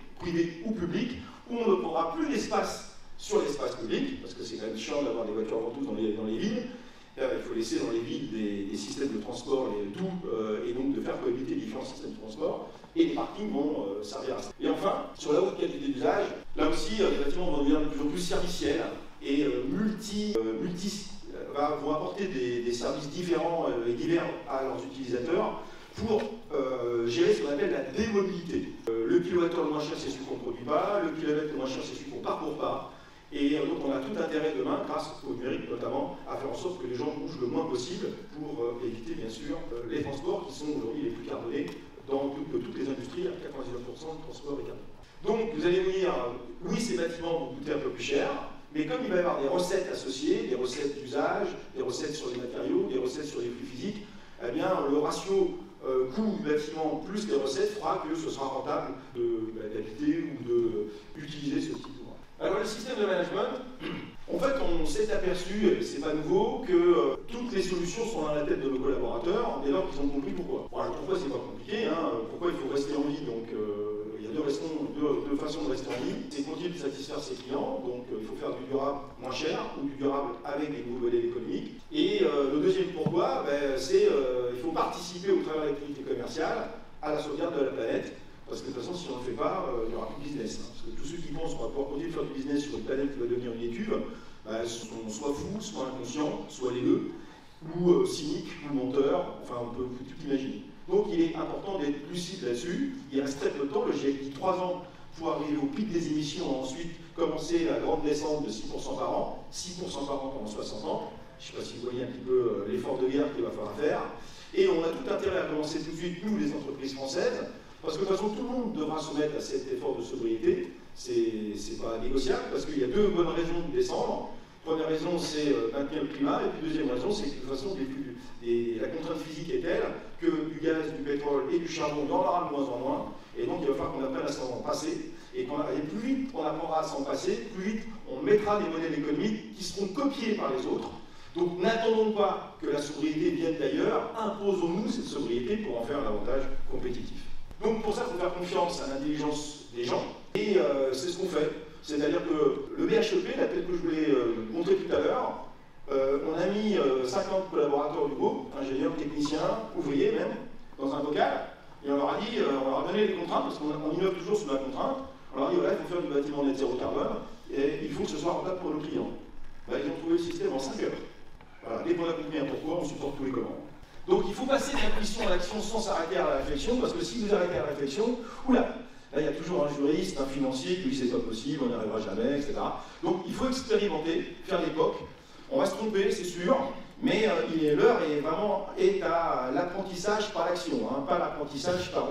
ou public, où on ne prendra plus d'espace sur l'espace public, parce que c'est quand même chiant d'avoir des voitures ventouses dans les villes. Il faut laisser dans les villes des systèmes de transport et donc de faire cohabiter les différents systèmes de transport, et les parkings vont servir à ça. Et enfin, sur la haute qualité d'usage, là aussi, les bâtiments vont devenir de plus en plus serviciels et vont apporter des services différents et divers à leurs utilisateurs pour gérer ce qu'on appelle la démobilité. Le kilowattheure le moins cher, c'est celui qu'on ne produit pas, le kilomètre le moins cher, c'est celui qu'on ne parcourt pas. Et donc on a tout intérêt demain, grâce au numérique notamment, à faire en sorte que les gens bougent le moins possible pour éviter bien sûr les transports qui sont aujourd'hui les plus carbonés dans toutes les industries, à 99% de transport est carboné. Donc vous allez me dire, oui ces bâtiments vont coûter un peu plus cher, mais comme il va y avoir des recettes associées, des recettes d'usage, des recettes sur les matériaux, des recettes sur les flux physiques, eh bien le ratio coût du bâtiment plus les recettes fera que ce sera rentable d'habiter ou d'utiliser ce type d'ouvrage. Alors le système de management, en fait on s'est aperçu, et c'est pas nouveau, que toutes les solutions sont dans la tête de nos collaborateurs dès lors qu'ils ont compris pourquoi. Alors pourquoi c'est pas compliqué, pourquoi il faut rester en vie, donc il y a deux façons de rester en vie. C'est continuer de satisfaire ses clients, donc il faut faire du durable moins cher ou du durable avec des nouveaux modèles économiques. Et le deuxième pourquoi, c'est il faut participer au travers de l'activité commerciale à la sauvegarde de la planète. Parce que de toute façon, si on ne le fait pas, il n'y aura plus de business. Parce que tous ceux qui pensent qu'on va pouvoir continuer de faire du business sur une planète qui va devenir une étuve, sont soit fous, soit inconscients, soit les deux, ou cyniques, ou menteurs, enfin on peut tout imaginer. Donc il est important d'être lucide là-dessus. Il reste très peu de temps, le GIEC dit 3 ans pour arriver au pic des émissions, ensuite commencer la grande descente de 6% par an, 6% par an pendant 60 ans. Je ne sais pas si vous voyez un petit peu l'effort de guerre qu'il va falloir faire. Et on a tout intérêt à commencer tout de suite, nous les entreprises françaises, parce que de toute façon, tout le monde devra se mettre à cet effort de sobriété. C'est pas négociable, parce qu'il y a deux bonnes raisons de descendre. Première raison, c'est maintenir le climat, et puis deuxième raison, c'est que de toute façon, la contrainte physique est telle que du gaz, du pétrole et du charbon, il y en aura de moins en moins, et donc il va falloir qu'on apprenne à s'en passer. Et plus vite on apprendra à s'en passer, plus vite on mettra des modèles économiques qui seront copiés par les autres. Donc n'attendons pas que la sobriété vienne d'ailleurs, imposons-nous cette sobriété pour en faire un avantage compétitif. Donc pour ça, il faut faire confiance à l'intelligence des gens, et c'est ce qu'on fait. C'est-à-dire que le BHEP, là, tel que je vous l'ai montré tout à l'heure, on a mis 50 collaborateurs du groupe, ingénieurs, techniciens, ouvriers même, dans un bocal, et on leur a dit, on leur a donné les contraintes, parce qu'on innove toujours sous la contrainte, on leur a dit, voilà, il faut faire du bâtiment net zéro carbone, et il faut que ce soit rentable pour nos clients. bah, ils ont trouvé le système en 5 heures. Voilà, dès qu'on a compris un pourquoi, on supporte tous les comment. Donc il faut passer de l'intuition à l'action sans s'arrêter à la réflexion, parce que si vous arrêtez à la réflexion, oula, là il y a toujours un juriste, un financier qui dit c'est pas possible, on n'y arrivera jamais, etc. Donc il faut expérimenter, faire l'époque. On va se tromper, c'est sûr, mais l'heure est à l'apprentissage par l'action, hein, pas l'apprentissage par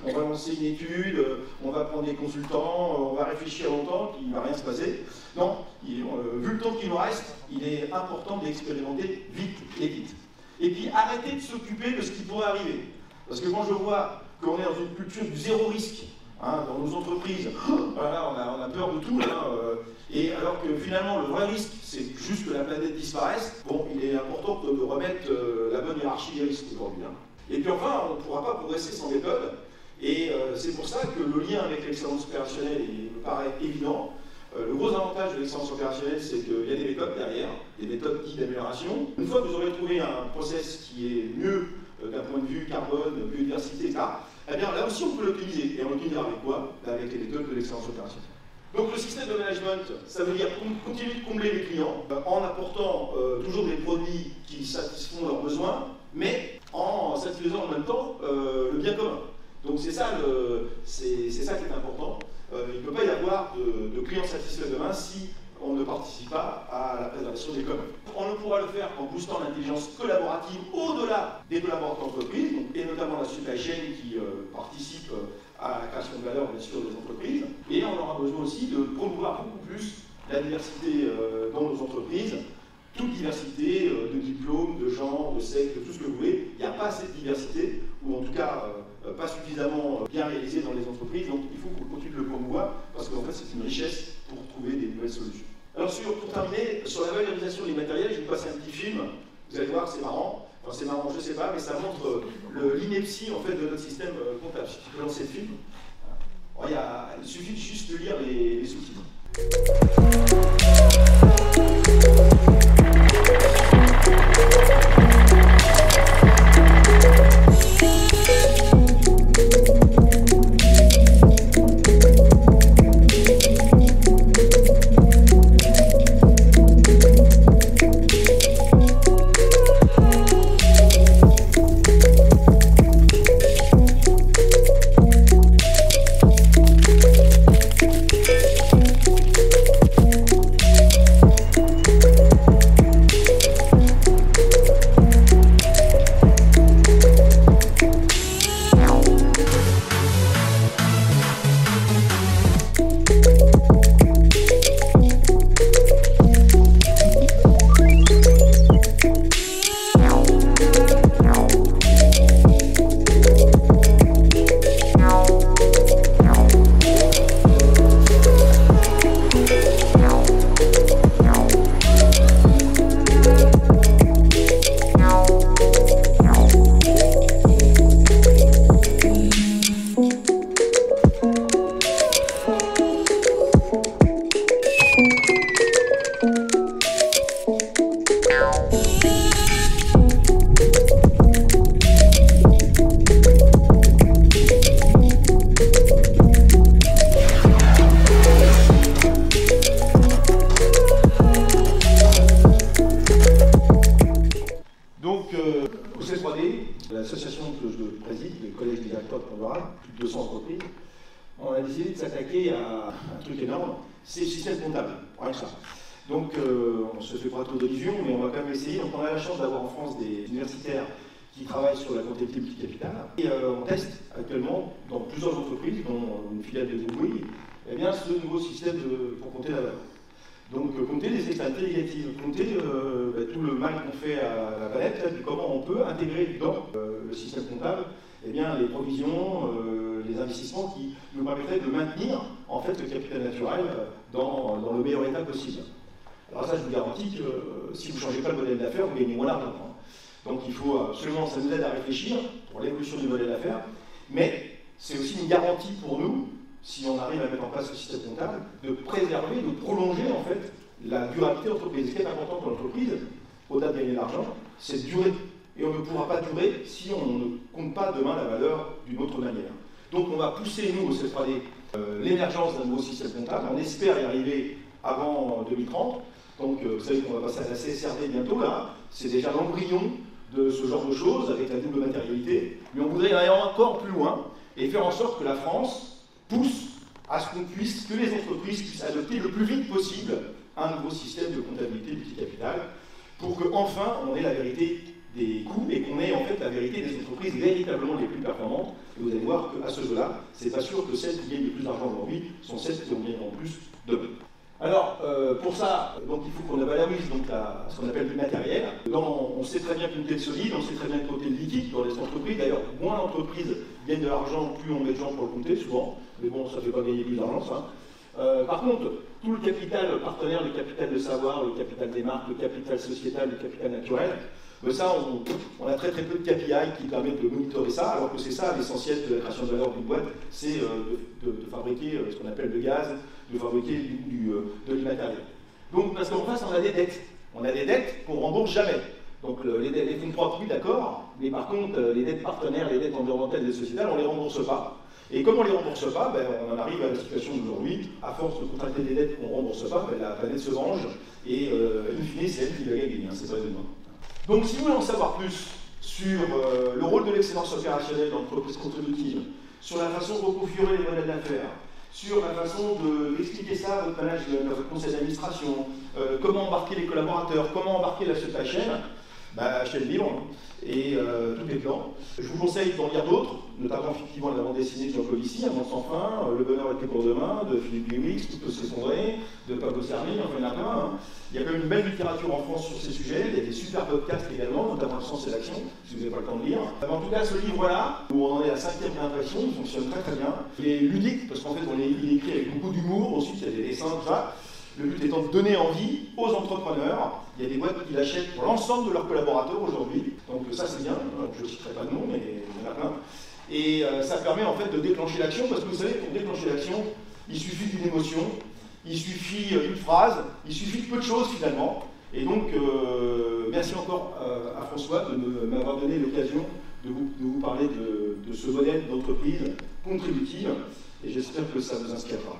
on va lancer une étude, on va prendre des consultants, on va réfléchir longtemps, puis il ne va rien se passer. Non, vu le temps qu'il nous reste, il est important d'expérimenter vite et vite. Et puis arrêtez de s'occuper de ce qui pourrait arriver. Parce que quand je vois qu'on est dans une culture du zéro risque, hein, dans nos entreprises, voilà, on a peur de tout, là, et alors que finalement le vrai risque, c'est juste que la planète disparaisse, bon, il est important de remettre la bonne hiérarchie des risques aujourd'hui. Hein. Et puis enfin, on ne pourra pas progresser sans méthode, et c'est pour ça que le lien avec l'excellence opérationnelle me paraît évident. Le gros avantage de l'excellence opérationnelle, c'est qu'il y a des méthodes derrière, des méthodes dites d'amélioration. Une fois que vous aurez trouvé un process qui est mieux d'un point de vue carbone, biodiversité, etc., eh bien là aussi on peut l'optimiser. Et on l'optimisera avec quoi? Avec les méthodes de l'excellence opérationnelle. Donc le système de management, ça veut dire continuer de combler les clients en apportant toujours des produits qui satisfont leurs besoins, mais en satisfaisant en même temps le bien commun. Donc c'est ça qui est important. Il ne peut pas y avoir de clients satisfaits demain si on ne participe pas à la préservation des communs. On ne pourra le faire qu'en boostant l'intelligence collaborative au-delà des collaborateurs d'entreprise, et notamment la supply chain qui participe à la création de valeur, bien sûr, des entreprises. Et on aura besoin aussi de promouvoir beaucoup plus la diversité dans nos entreprises, toute diversité de diplômes, de genres, de sectes, de tout ce que vous voulez. Il n'y a pas assez de diversité, ou en tout cas pas suffisamment bien réalisée dans les entreprises, donc il faut qu'on continue de le promouvoir, parce qu'en fait c'est une richesse pour trouver des nouvelles solutions. Alors pour terminer, sur la valorisation des matériels, je vais vous passer un petit film, vous allez voir, c'est marrant, enfin c'est marrant, je ne sais pas, mais ça montre l'ineptie en fait de notre système comptable. Si tu peux lancer le film, il suffit juste de lire les sous-titres. L'association que je préside, le collège des directeurs de Pandora, plus de 200 entreprises, on a décidé de s'attaquer à un truc énorme, c'est le système comptable, rien que ça. Donc on ne se fait pas trop d'illusions, mais on va quand même essayer. Donc on a la chance d'avoir en France des universitaires qui travaillent sur la comptabilité multicapitale. Et on teste actuellement dans plusieurs entreprises, dont une filiale de Bouygues, eh bien, ce nouveau système pour compter la valeur. Donc compter les externalités négatives, compter tout le mal qu'on fait à la planète, et comment on peut intégrer dans le système comptable eh bien, les provisions, les investissements qui nous permettraient de maintenir en fait, le capital naturel dans le meilleur état possible. Alors ça, je vous garantis que si vous ne changez pas le modèle d'affaires, vous gagnez moins d'argent. Donc il faut absolument, ça nous aide à réfléchir pour l'évolution du modèle d'affaires, mais c'est aussi une garantie pour nous, si on arrive à mettre en place ce système comptable, de préserver, de prolonger en fait la durabilité de l'entreprise. Ce qui est important pour l'entreprise, au-delà de gagner de l'argent, c'est de durer. Et on ne pourra pas durer si on ne compte pas demain la valeur d'une autre manière. Donc on va pousser, nous, au C3D, l'émergence d'un nouveau système comptable. On espère y arriver avant 2030. Donc vous savez qu'on va passer à la CSRD bientôt, là. C'est déjà l'embryon de ce genre de choses, avec la double matérialité. Mais on voudrait aller encore plus loin et faire en sorte que la France pousse à ce que les entreprises puissent adopter le plus vite possible un nouveau système de comptabilité multicapital pour qu'enfin on ait la vérité des coûts et qu'on ait en fait la vérité des entreprises véritablement les plus performantes. Et vous allez voir qu'à ce jeu-là, c'est pas sûr que celles qui gagnent le plus d'argent aujourd'hui sont celles qui en gagneront plus demain. Alors, pour ça, donc, il faut qu'on valorise donc, ce qu'on appelle l'immatériel. On sait très bien qu'une tête solide, on sait très bien que côté liquide dans les entreprises. D'ailleurs, moins l'entreprise gagne de l'argent, plus on met de gens pour le compter, souvent. Mais bon, ça ne fait pas gagner plus d'argent, ça. Par contre, tout le capital partenaire, le capital de savoir, le capital des marques, le capital sociétal, le capital naturel, ça, on a très peu de KPI qui permettent de monitorer ça, alors que c'est ça l'essentiel de la création de valeur d'une boîte, c'est de fabriquer ce qu'on appelle le gaz, de fabriquer de l'immatériel. Donc, parce qu'en face, on a des dettes. On a des dettes qu'on ne rembourse jamais. Donc, les fonds propres, oui, d'accord, mais par contre, les dettes partenaires, les dettes environnementales et sociétales, on ne les rembourse pas. Et comme on ne les rembourse pas, on en arrive à la situation d'aujourd'hui, à force de contracter des dettes qu'on ne rembourse pas, la planète se venge, et in fine, c'est elle qui va gagner, c'est pas demain. Donc, si vous voulez en savoir plus sur le rôle de l'excellence opérationnelle dans l'entreprise contributive, sur la façon de reconfigurer les modèles d'affaires, sur la façon d'expliquer ça à votre management, à votre conseil d'administration, comment embarquer les collaborateurs, comment embarquer la supply chain, achetez le livre et tout est plan. Je vous conseille d'en lire d'autres, notamment effectivement la bande dessinée de Jean Covici, Un monde sans fin, Le bonheur était pour demain, de Philippe Lewis, Tout peut s'effondrer, de Pablo Sermi, enfin il y en a plein. Il y a quand même une belle littérature en France sur ces sujets, il y a des super podcasts également, notamment Le sens et l'action, si vous n'avez pas le temps de lire. En tout cas, ce livre-là, où on en est à la 5e réimpression, il fonctionne très bien. Il est ludique, parce qu'en fait, il est écrit avec beaucoup d'humour, ensuite il y a des dessins, tout ça. Le but étant de donner envie aux entrepreneurs. Il y a des boîtes qui l'achètent pour l'ensemble de leurs collaborateurs aujourd'hui. Donc ça c'est bien, je ne citerai pas de nom, mais il y en a plein. Et ça permet en fait de déclencher l'action, parce que vous savez, pour déclencher l'action, il suffit d'une émotion, il suffit d'une phrase, il suffit de peu de choses finalement. Et donc, merci encore à François de m'avoir donné l'occasion de vous parler de ce modèle d'entreprise contributive. Et j'espère que ça vous inspirera.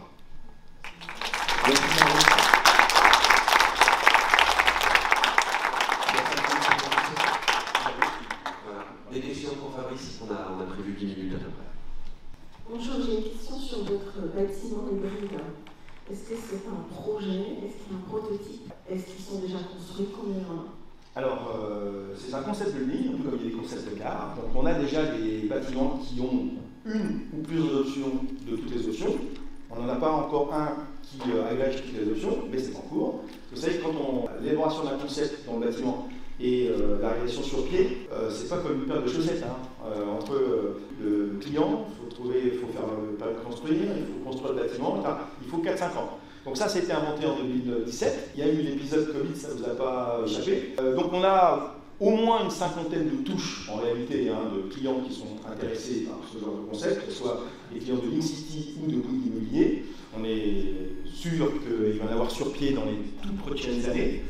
Des questions pour Fabrice, on a prévu 10 minutes à peu près. Bonjour, j'ai une question sur votre bâtiment hybride. Est-ce que c'est un projet? Est-ce qu'il y a un prototype? Est-ce qu'ils sont déjà construits? Combien il y en a? Alors, c'est un concept de ligne, un peu comme il y a des concepts de gare. Donc, on a déjà des bâtiments qui ont une ou plusieurs options de toutes les options. On n'en a pas encore un qui agrège toutes les options, mais c'est en cours. Vous savez, quand l'élaboration d'un concept dans le bâtiment et la réalisation sur pied, c'est pas comme une paire de chaussettes. Entre le client, il faut faire le permis de construire, il faut construire le bâtiment, il faut 4-5 ans. Donc ça, c'était inventé en 2017. Il y a eu l'épisode Covid, ça ne vous a pas échappé. Donc on a au moins une cinquantaine de touches, en réalité, de clients qui sont intéressés par ce genre de concept, que ce soit des clients de Linkcity ou de Bouygues Immobilier. On est sûr qu'il va en avoir sur pied dans les toutes prochaines années.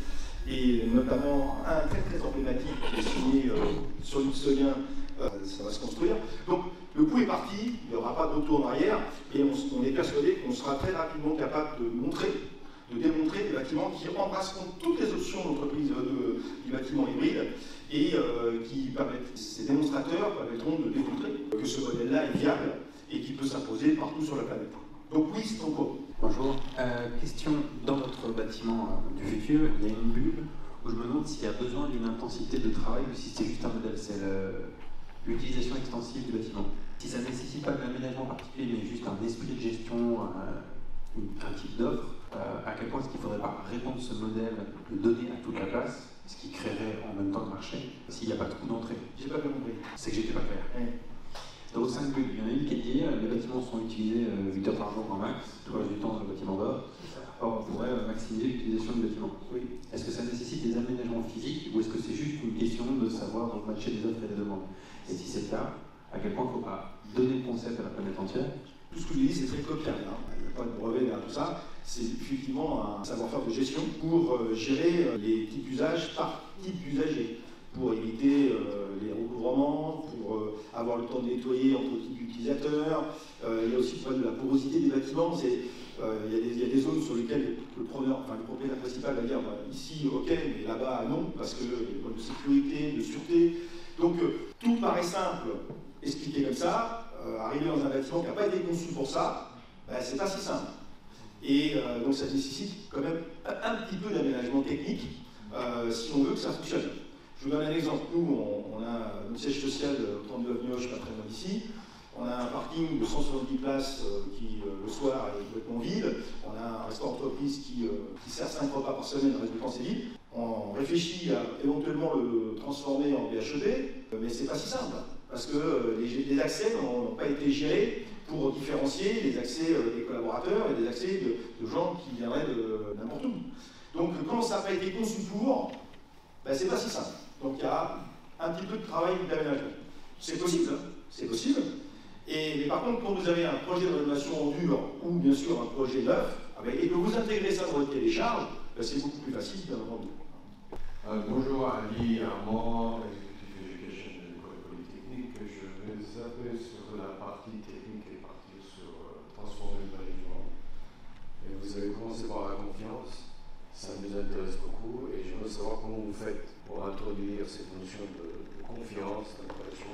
Et notamment un très emblématique qui est signé sur l'Ipsolien, ça va se construire. Donc le coup est parti, il n'y aura pas de retour en arrière, et on est persuadé qu'on sera très rapidement capable de démontrer des bâtiments qui embrasseront toutes les options d'entreprise du bâtiment hybride et qui permettent, ces démonstrateurs permettront de démontrer que ce modèle-là est viable et qu'il peut s'imposer partout sur la planète. Donc oui, c'est en cours. Bonjour. Question, dans votre bâtiment du futur, il y a une bulle où je me demande s'il y a besoin d'une intensité de travail ou si c'est juste un modèle, c'est l'utilisation extensive du bâtiment. Si ça ne nécessite pas d'aménagement particulier, mais juste un esprit de gestion, un type d'offre, à quel point est-ce qu'il ne faudrait pas répondre ce modèle de donner à toute la place, ce qui créerait en même temps le marché, s'il n'y a pas de coût d'entrée? J'ai pas bien compris. C'est que j'étais pas clair. Dans vos 5 bulles, il y en a une qui dit les bâtiments sont utilisés 8 heures par jour en max, tout le reste du temps le bâtiment dort. Or, on pourrait maximiser l'utilisation du bâtiment. Oui. Est-ce que ça nécessite des aménagements physiques ou est-ce que c'est juste une question de savoir matcher les offres et les demandes? Et si c'est le cas, à quel point il ne faut pas donner le concept à la planète entière? Tout ce que je dis, c'est très copiable. Il n'y a pas de brevet derrière tout ça. C'est effectivement un savoir-faire de gestion pour gérer les types d'usages par type usager. pour éviter les recouvrements, pour avoir le temps de nettoyer entre types d'utilisateurs. Il y a aussi le problème de la porosité des bâtiments. Il y a des zones sur lesquelles le propriétaire principal va dire ici ok, mais là-bas non, parce que y a des problèmes de sécurité, de sûreté. Donc tout paraît simple, expliqué comme ça, arriver dans un bâtiment qui n'a pas été conçu pour ça, c'est pas si simple. Et donc ça nécessite quand même un petit peu d'aménagement technique si on veut que ça fonctionne. Je vous donne un exemple. Nous, on a un siège social au 32 avenue Hoche, pas très loin d'ici. On a un parking de 170 places qui, le soir, est complètement vide. On a un restaurant entreprise qui sert 5 repas par semaine, le reste du temps c'est vide. On réfléchit à éventuellement le transformer en PHED, mais c'est pas si simple, parce que les accès n'ont pas été gérés pour différencier les accès des collaborateurs et des accès de gens qui viendraient de n'importe où. Donc quand ça n'a pas été conçu pour, c'est pas si simple. Donc il y a un petit peu de travail d'aménagement. C'est possible, c'est possible. Mais par contre, quand vous avez un projet de rénovation en dur ou bien sûr un projet neuf, et que vous intégrez ça dans votre cahier des charges, c'est beaucoup plus facile, bien entendu. Bonjour, Ali Armand, exécutif éducation de l'école polytechnique. Je vais zapper sur la partie technique et partir sur transformer le management. Et vous avez commencé par la confiance, ça nous intéresse beaucoup et je veux savoir comment vous faites pour introduire ces notions de confiance, d'interaction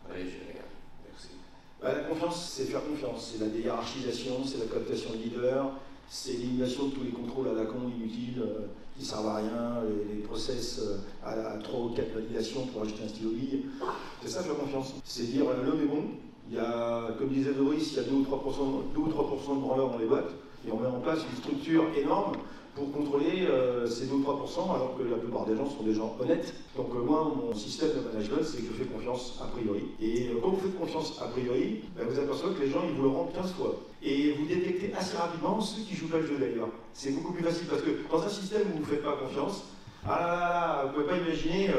à l'ingénierie. Merci. La confiance, c'est faire confiance, c'est la déhiérarchisation, c'est la cooptation de leader, c'est l'élimination de tous les contrôles à la con inutiles qui ne servent à rien, les process à 3 ou 4 validations pour acheter un stylo bille. C'est ça faire confiance. C'est dire l'homme est bon, il y a, comme disait Doris, il y a 2 ou 3% de branleurs dans les boîtes, et on met en place une structure énorme pour contrôler ces 2 ou 3%, alors que la plupart des gens sont des gens honnêtes. Donc moi, mon système de management, c'est que je fais confiance a priori. Et quand vous faites confiance a priori, vous apercevez que les gens, ils vous le rendent 15 fois. Et vous détectez assez rapidement ceux qui jouent pas le jeu d'ailleurs. C'est beaucoup plus facile, parce que dans un système où vous ne faites pas confiance, vous ne pouvez pas imaginer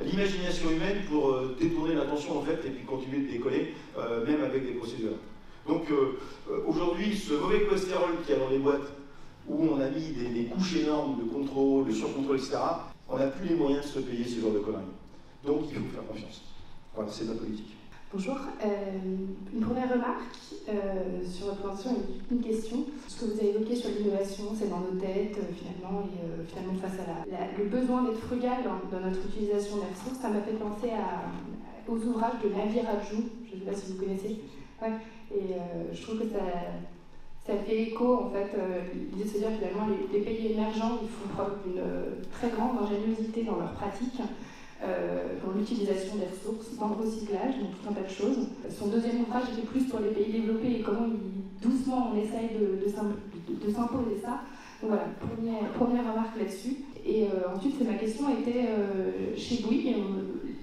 l'imagination humaine pour détourner l'attention en fait, et puis continuer de décoller, même avec des procédures. Donc aujourd'hui, ce mauvais cholestérol qu'il y a dans les boîtes, où on a mis des couches énormes de contrôle, de surcontrôle, etc., on n'a plus les moyens de se payer ce genre de conneries. Donc il faut faire confiance. Voilà, c'est notre politique. Bonjour. Une première remarque sur votre présentation et une question. Ce que vous avez évoqué sur l'innovation, c'est dans nos têtes, finalement, et finalement face à le besoin d'être frugal dans notre utilisation des ressources, ça m'a fait penser aux ouvrages de Navi Rajou, je ne sais pas si vous connaissez. Ouais. Et je trouve que ça fait écho, en fait, l'idée de se dire finalement les pays émergents, ils font preuve d'une très grande ingéniosité dans leur pratique, dans l'utilisation des ressources, dans le recyclage, dans tout un tas de choses. Son deuxième ouvrage était plus pour les pays développés et comment doucement on essaye de s'imposer ça. Donc voilà, première remarque là-dessus. Et ensuite, ma question était chez Bouygues,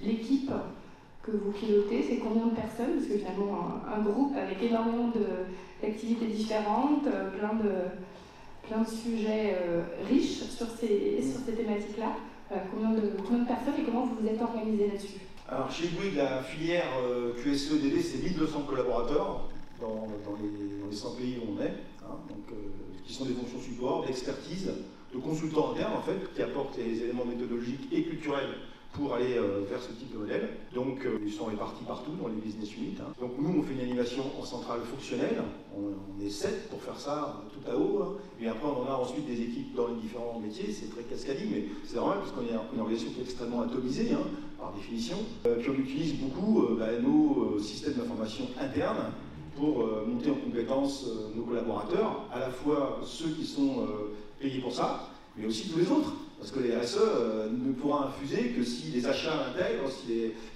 l'équipe que vous pilotez, c'est combien de personnes? Parce que finalement, un groupe avec énormément d'activités différentes, plein de sujets riches sur ces thématiques-là. Combien de personnes et comment vous vous êtes organisé là-dessus? Alors chez Bouygues, la filière QSE-DD, c'est 1200 collaborateurs dans les 100 pays où on est, qui sont des fonctions support, d'expertise, de consultants internes en fait, qui apportent les éléments méthodologiques et culturels pour aller vers ce type de modèle. Donc ils sont répartis partout dans les business units. Donc nous on fait une animation en centrale fonctionnelle, on est 7 pour faire ça tout à haut, et après on a ensuite des équipes dans les différents métiers, c'est très cascading, mais c'est normal parce qu'on est une organisation qui est extrêmement atomisée par définition. Puis on utilise beaucoup nos systèmes d'information internes pour monter en compétence nos collaborateurs, à la fois ceux qui sont payés pour ça, mais aussi tous les autres. Parce que les RSE ne pourra infuser que si les achats l'intègrent,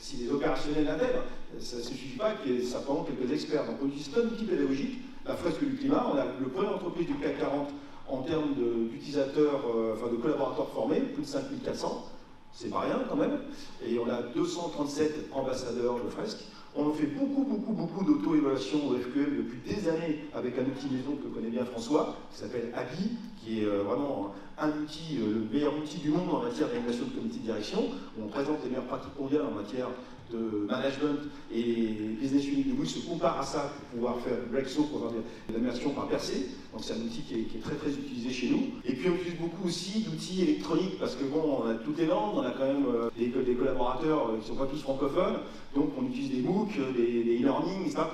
si les opérationnels l'intègrent. Ça ne suffit pas qu'il y ait simplement quelques experts. Donc on utilise plein d'outils pédagogiques. La fresque du climat, on a le premier entreprise du CAC 40 en termes d'utilisateurs, de collaborateurs formés, plus de 5400. C'est pas rien quand même. Et on a 237 ambassadeurs de fresque. On fait beaucoup d'auto-évaluation au FQM depuis des années avec un outil maison que connaît bien François, qui s'appelle ABI, qui est vraiment un outil, le meilleur outil du monde en matière d'animation de comité de direction. On présente les meilleures pratiques mondiales en matière de management et business unit de Bouygues se compare à ça pour pouvoir faire Brexo, pour avoir de l'immersion par percée. Donc c'est un outil qui est très très utilisé chez nous. Et puis on utilise beaucoup aussi d'outils électroniques parce que bon, on a toutes les langues, on a quand même des collaborateurs qui ne sont pas tous francophones. Donc on utilise des MOOC, des e-learning, ça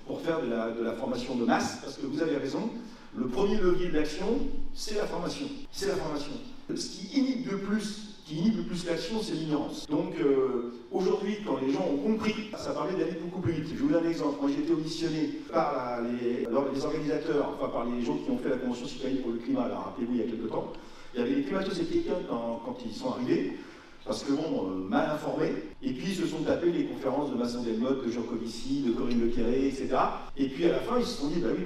pour faire de la formation de masse. Parce que vous avez raison, le premier levier de l'action, c'est la formation. C'est la formation. Ce qui inhibe le plus l'action, c'est l'ignorance. Donc aujourd'hui, quand les gens ont compris, ça permet d'aller beaucoup plus vite. Je vous donne un exemple. Moi, j'ai été auditionné par les organisateurs, enfin par les gens qui ont fait la Convention citoyenne pour le climat, là, rappelez-vous, il y a quelques temps. Il y avait des climato-sceptiques quand ils sont arrivés, parce que bon, mal informés, et puis ils se sont tapés les conférences de Masson Delmotte, de Jean Covici, de Corinne Leclerc, etc. Et puis à la fin, ils se sont dit, bah oui,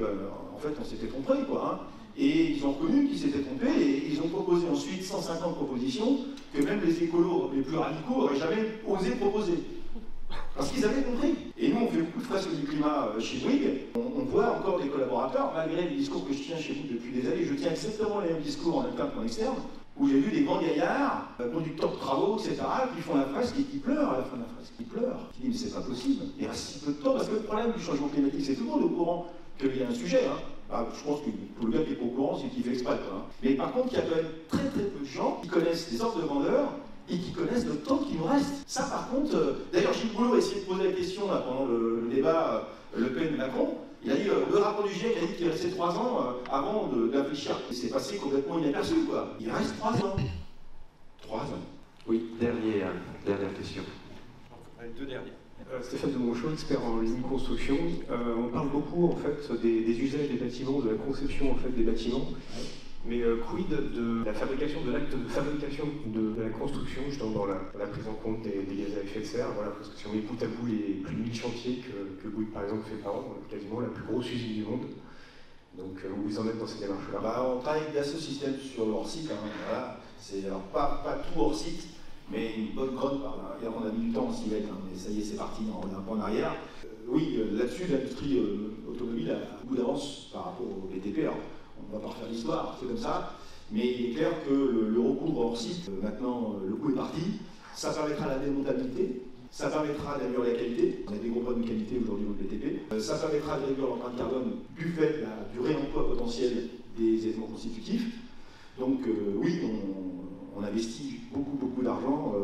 en fait, on s'était trompé, quoi. Hein. Et ils ont reconnu qu'ils s'étaient trompés et ils ont proposé ensuite 150 propositions que même les écolos les plus radicaux n'auraient jamais osé proposer. Parce qu'ils avaient compris. Et nous, on fait beaucoup de fresques du climat chez Bouygues. On voit encore des collaborateurs, malgré les discours que je tiens chez vous depuis des années, je tiens exactement les mêmes discours en interne qu'en externe, où j'ai vu des grands gaillards, conducteurs de travaux, etc., qui font la fresque et qui pleurent à la fin de la fresque. Qui pleurent. Qui disent, mais c'est pas possible. Il reste si peu de temps. Parce que le problème du changement climatique, c'est tout le monde au courant qu'il y a un sujet. Hein. Je pense que tout le gars qui est pas au courant, c'est qu'il fait exprès. Quoi. Mais par contre, il y a quand même très très peu de gens qui connaissent les ordres de grandeur et qui connaissent le temps qui nous reste. Ça, par contre, d'ailleurs, Gilles Boulot a essayé de poser la question là, pendant le débat Le Pen-Macron. Il a dit, le rapport du GIEC a dit qu'il restait 3 ans avant d'infléchir. C'est passé complètement inaperçu, quoi. Il reste 3 ans. 3 ans. Oui, dernière question. Allez, 2 derniers. Stéphane de Monchon, expert en ligne construction. On parle beaucoup en fait des usages des bâtiments, de la conception en fait des bâtiments. Mais quid de la fabrication, de l'acte de fabrication de la construction, justement dans la prise en compte des gaz à effet de serre, voilà, parce que si on met bout à bout les plus de 1000 chantiers que Bouygues par exemple fait par an, on a quasiment la plus grosse usine du monde. Donc où vous en êtes dans ces démarches-là? On travaille avec Dassault Systèmes sur leur site, hein, voilà. C'est alors pas tout hors site, mais une bonne grande part. On a mis du temps à s'y mettre, hein, mais ça y est, c'est parti, on est un peu en arrière. Oui, là-dessus, l'industrie automobile a beaucoup d'avance par rapport au BTP. Alors, on ne va pas refaire l'histoire, c'est comme ça, mais il est clair que le recours hors site, maintenant le coup est parti, ça permettra la démontabilité, ça permettra d'améliorer la qualité, on a des gros problèmes de qualité aujourd'hui au BTP, ça permettra de réduire l'empreinte carbone du fait du réemploi potentiel des éléments constitutifs. Donc oui, on investit beaucoup d'argent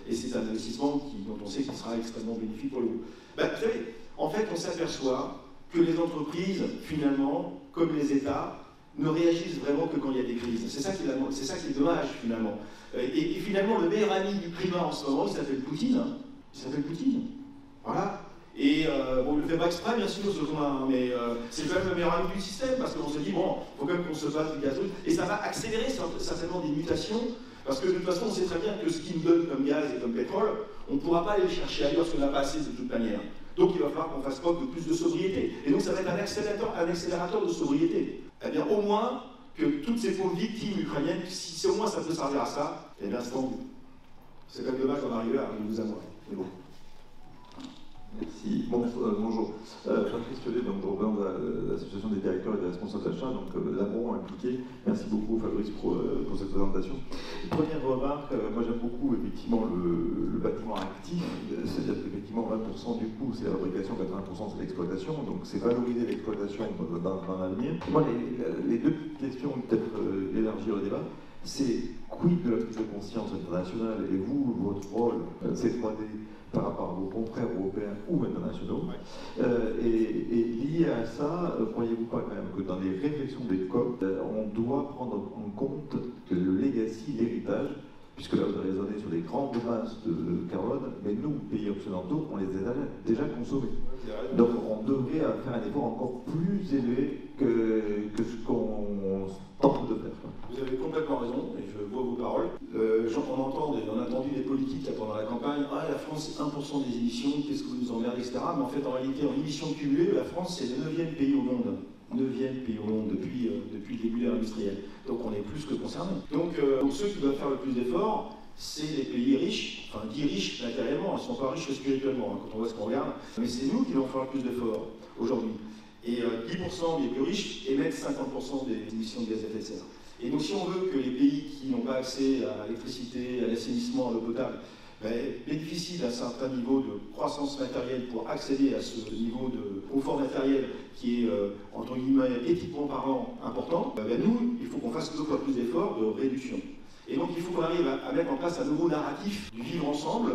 et c'est un investissement dont on sait qu'il sera extrêmement bénéfique pour le groupe. Vous savez, en fait, on s'aperçoit que les entreprises, finalement, comme les États, ne réagissent vraiment que quand il y a des crises. C'est ça qui est dommage, finalement. Et finalement, le meilleur ami du climat en ce moment, il s'appelle Poutine. Hein. Il s'appelle Poutine. Voilà. Et on ne le fait pas exprès, bien sûr, ce commun, mais c'est quand même le meilleur ami du système, parce qu'on se dit, bon, il faut quand même qu'on se passe du gaz. Et ça va accélérer certainement des mutations, parce que de toute façon, on sait très bien que ce qui nous donne comme gaz et comme pétrole, on ne pourra pas aller le chercher ailleurs, parce qu'on n'a pas assez de toute manière. Donc il va falloir qu'on fasse preuve de plus de sobriété. Et donc ça va être un accélérateur de sobriété. Eh bien, au moins, que toutes ces pauvres victimes ukrainiennes, si au moins ça peut servir à ça, eh bien, c'est tant mieux. C'est quand même dommage d'en arriver à vous à moi. Mais bon. Merci. Bonjour. Patrice Piolet, donc je représente l'association des directeurs et des responsables d'achat, donc l'AMRO impliqué. Merci beaucoup Fabrice pour cette présentation. Première remarque, moi j'aime beaucoup effectivement le bâtiment actif, c'est-à-dire qu'effectivement 20% du coût c'est la fabrication, 80% c'est l'exploitation, donc c'est valoriser l'exploitation dans l'avenir. Moi les deux questions, peut-être élargir le débat, c'est quid de la prise de conscience internationale et vous, votre rôle, C3D, par rapport à vos confrères européens ou internationaux. Et lié à ça, croyez-vous pas quand même que dans les réflexions des COP, on doit prendre en compte que le legacy, l'héritage, puisque là vous avez raisonné sur les grandes masses de carbone, mais nous, pays occidentaux, on les a déjà consommés. Donc on devrait faire un effort encore plus élevé que ce qu'on tente de faire. Vous avez complètement raison, et je vois vos paroles. On a entendu des politiques là, pendant la campagne, la France c'est 1% des émissions, qu'est-ce que vous nous emmerdez, etc. Mais en fait, en réalité, en émissions cumulées, la France c'est le 9e pays au monde. 9e pays au monde depuis le début de l'ère industrielle. Donc on est plus que concernés. Donc ceux qui doivent faire le plus d'efforts, c'est les pays riches, enfin dits riches matériellement, ils ne sont pas riches spirituellement, quand on voit ce qu'on regarde, mais c'est nous qui devons faire le plus d'efforts aujourd'hui. Et 10% des plus riches émettent 50% des émissions de gaz à effet de serre. Et donc si on veut que les pays qui n'ont pas accès à l'électricité, à l'assainissement, à l'eau potable, bénéficient d'un certain niveau de croissance matérielle pour accéder à ce niveau de confort matériel qui est, entre guillemets, éthiquement parlant, important, nous, il faut qu'on fasse 2 fois plus d'efforts de réduction. Et donc il faut qu'on arrive à mettre en place un nouveau narratif du vivre ensemble,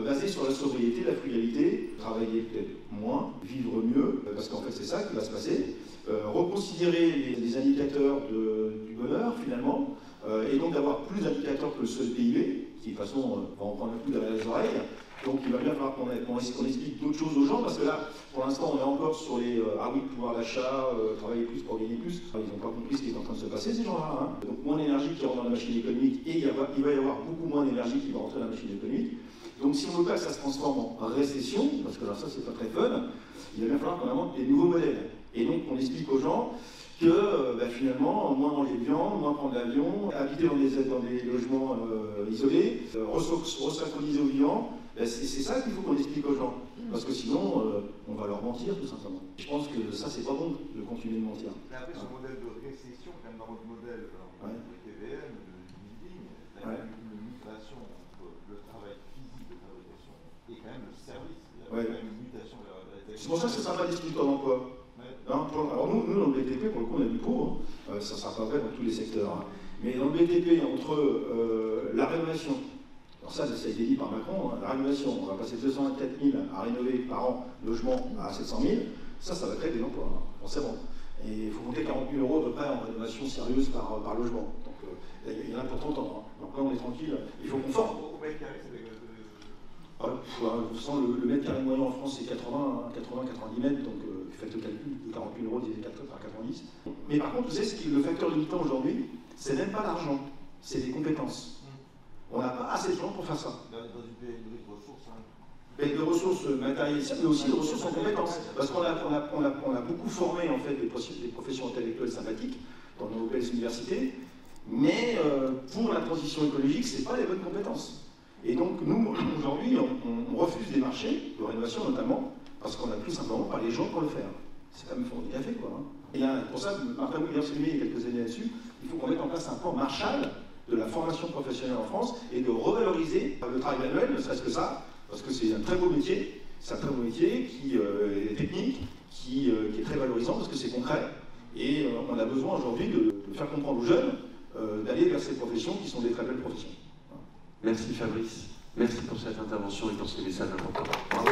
basé sur la sobriété, la frugalité, travailler peut-être moins, vivre mieux, parce qu'en fait c'est ça qui va se passer, reconsidérer les indicateurs du bonheur finalement, et donc d'avoir plus d'indicateurs que le seul PIB, qui de toute façon va en prendre un coup derrière les oreilles. Donc il va bien falloir qu'on explique d'autres choses aux gens, parce que là, pour l'instant, on est encore sur les ah oui, pouvoir d'achat, travailler plus pour gagner plus. Ils n'ont pas compris ce qui est en train de se passer, ces gens-là. Hein. Donc moins d'énergie qui rentre dans la machine économique, et il va y avoir beaucoup moins d'énergie qui va rentrer dans la machine économique. Donc si on veut pas que ça se transforme en récession, parce que là, ça, c'est pas très fun, il va bien falloir qu'on invente des nouveaux modèles. Et donc on explique aux gens que finalement, moins manger de viande, moins prendre l'avion, habiter dans des logements isolés, resynchroniser au vivant, c'est ça qu'il faut qu'on explique aux gens. Parce que sinon, on va leur mentir tout simplement. Je pense que ça, c'est pas bon de continuer de mentir. Mais après, ce modèle de récession, quand même dans votre modèle de TVM, de building, il y a une migration entre le travail physique de fabrication et quand même le service. Il y a quand même une mutation vers la technologie. C'est pour ça que c'est sympa d'expliquer ton emploi. Alors nous, dans le BTP, pour le coup, on a du pauvre, ça sera pas vrai dans tous les secteurs. Hein. Mais dans le BTP, entre la rénovation, alors ça a été dit par Macron, hein, la rénovation, on va passer 224 000 à rénover par an, logement à 700 000, ça va créer des emplois, hein, forcément. Et il faut compter 40 000 € à peu près en rénovation sérieuse par logement. Donc il y en a pour 30 ans. Hein. Donc là, on est tranquille, il faut qu'on forme. Le mètre carré moyen en France, c'est 80-90 mètres, donc faites le calcul, de 40 000 € divisé par 90. Mais par contre, vous savez, le facteur limitant aujourd'hui, c'est même pas l'argent, c'est les compétences. On n'a pas assez de gens pour faire ça. Dans une pénurie de ressources. Mais de ressources matérielles, mais aussi de ressources en compétences. Parce qu'on a beaucoup formé en fait des professions intellectuelles sympathiques dans nos belles universités, mais pour la transition écologique, ce n'est pas les bonnes compétences. Et donc, nous, aujourd'hui, on refuse des marchés, de rénovation notamment, parce qu'on n'a tout simplement pas les gens pour le faire. C'est quand même fort du café, quoi. Hein. Et pour ça, Martin Williams s'est mis il y a quelques années là-dessus, il faut qu'on mette en place un plan Marshall de la formation professionnelle en France et de revaloriser le travail manuel, ne serait-ce que ça, parce que c'est un très beau métier, qui est technique, qui est très valorisant parce que c'est concret. Et on a besoin aujourd'hui de faire comprendre aux jeunes d'aller vers ces professions qui sont des très belles professions. Merci Fabrice, merci pour cette intervention et pour ces messages importants. Bravo.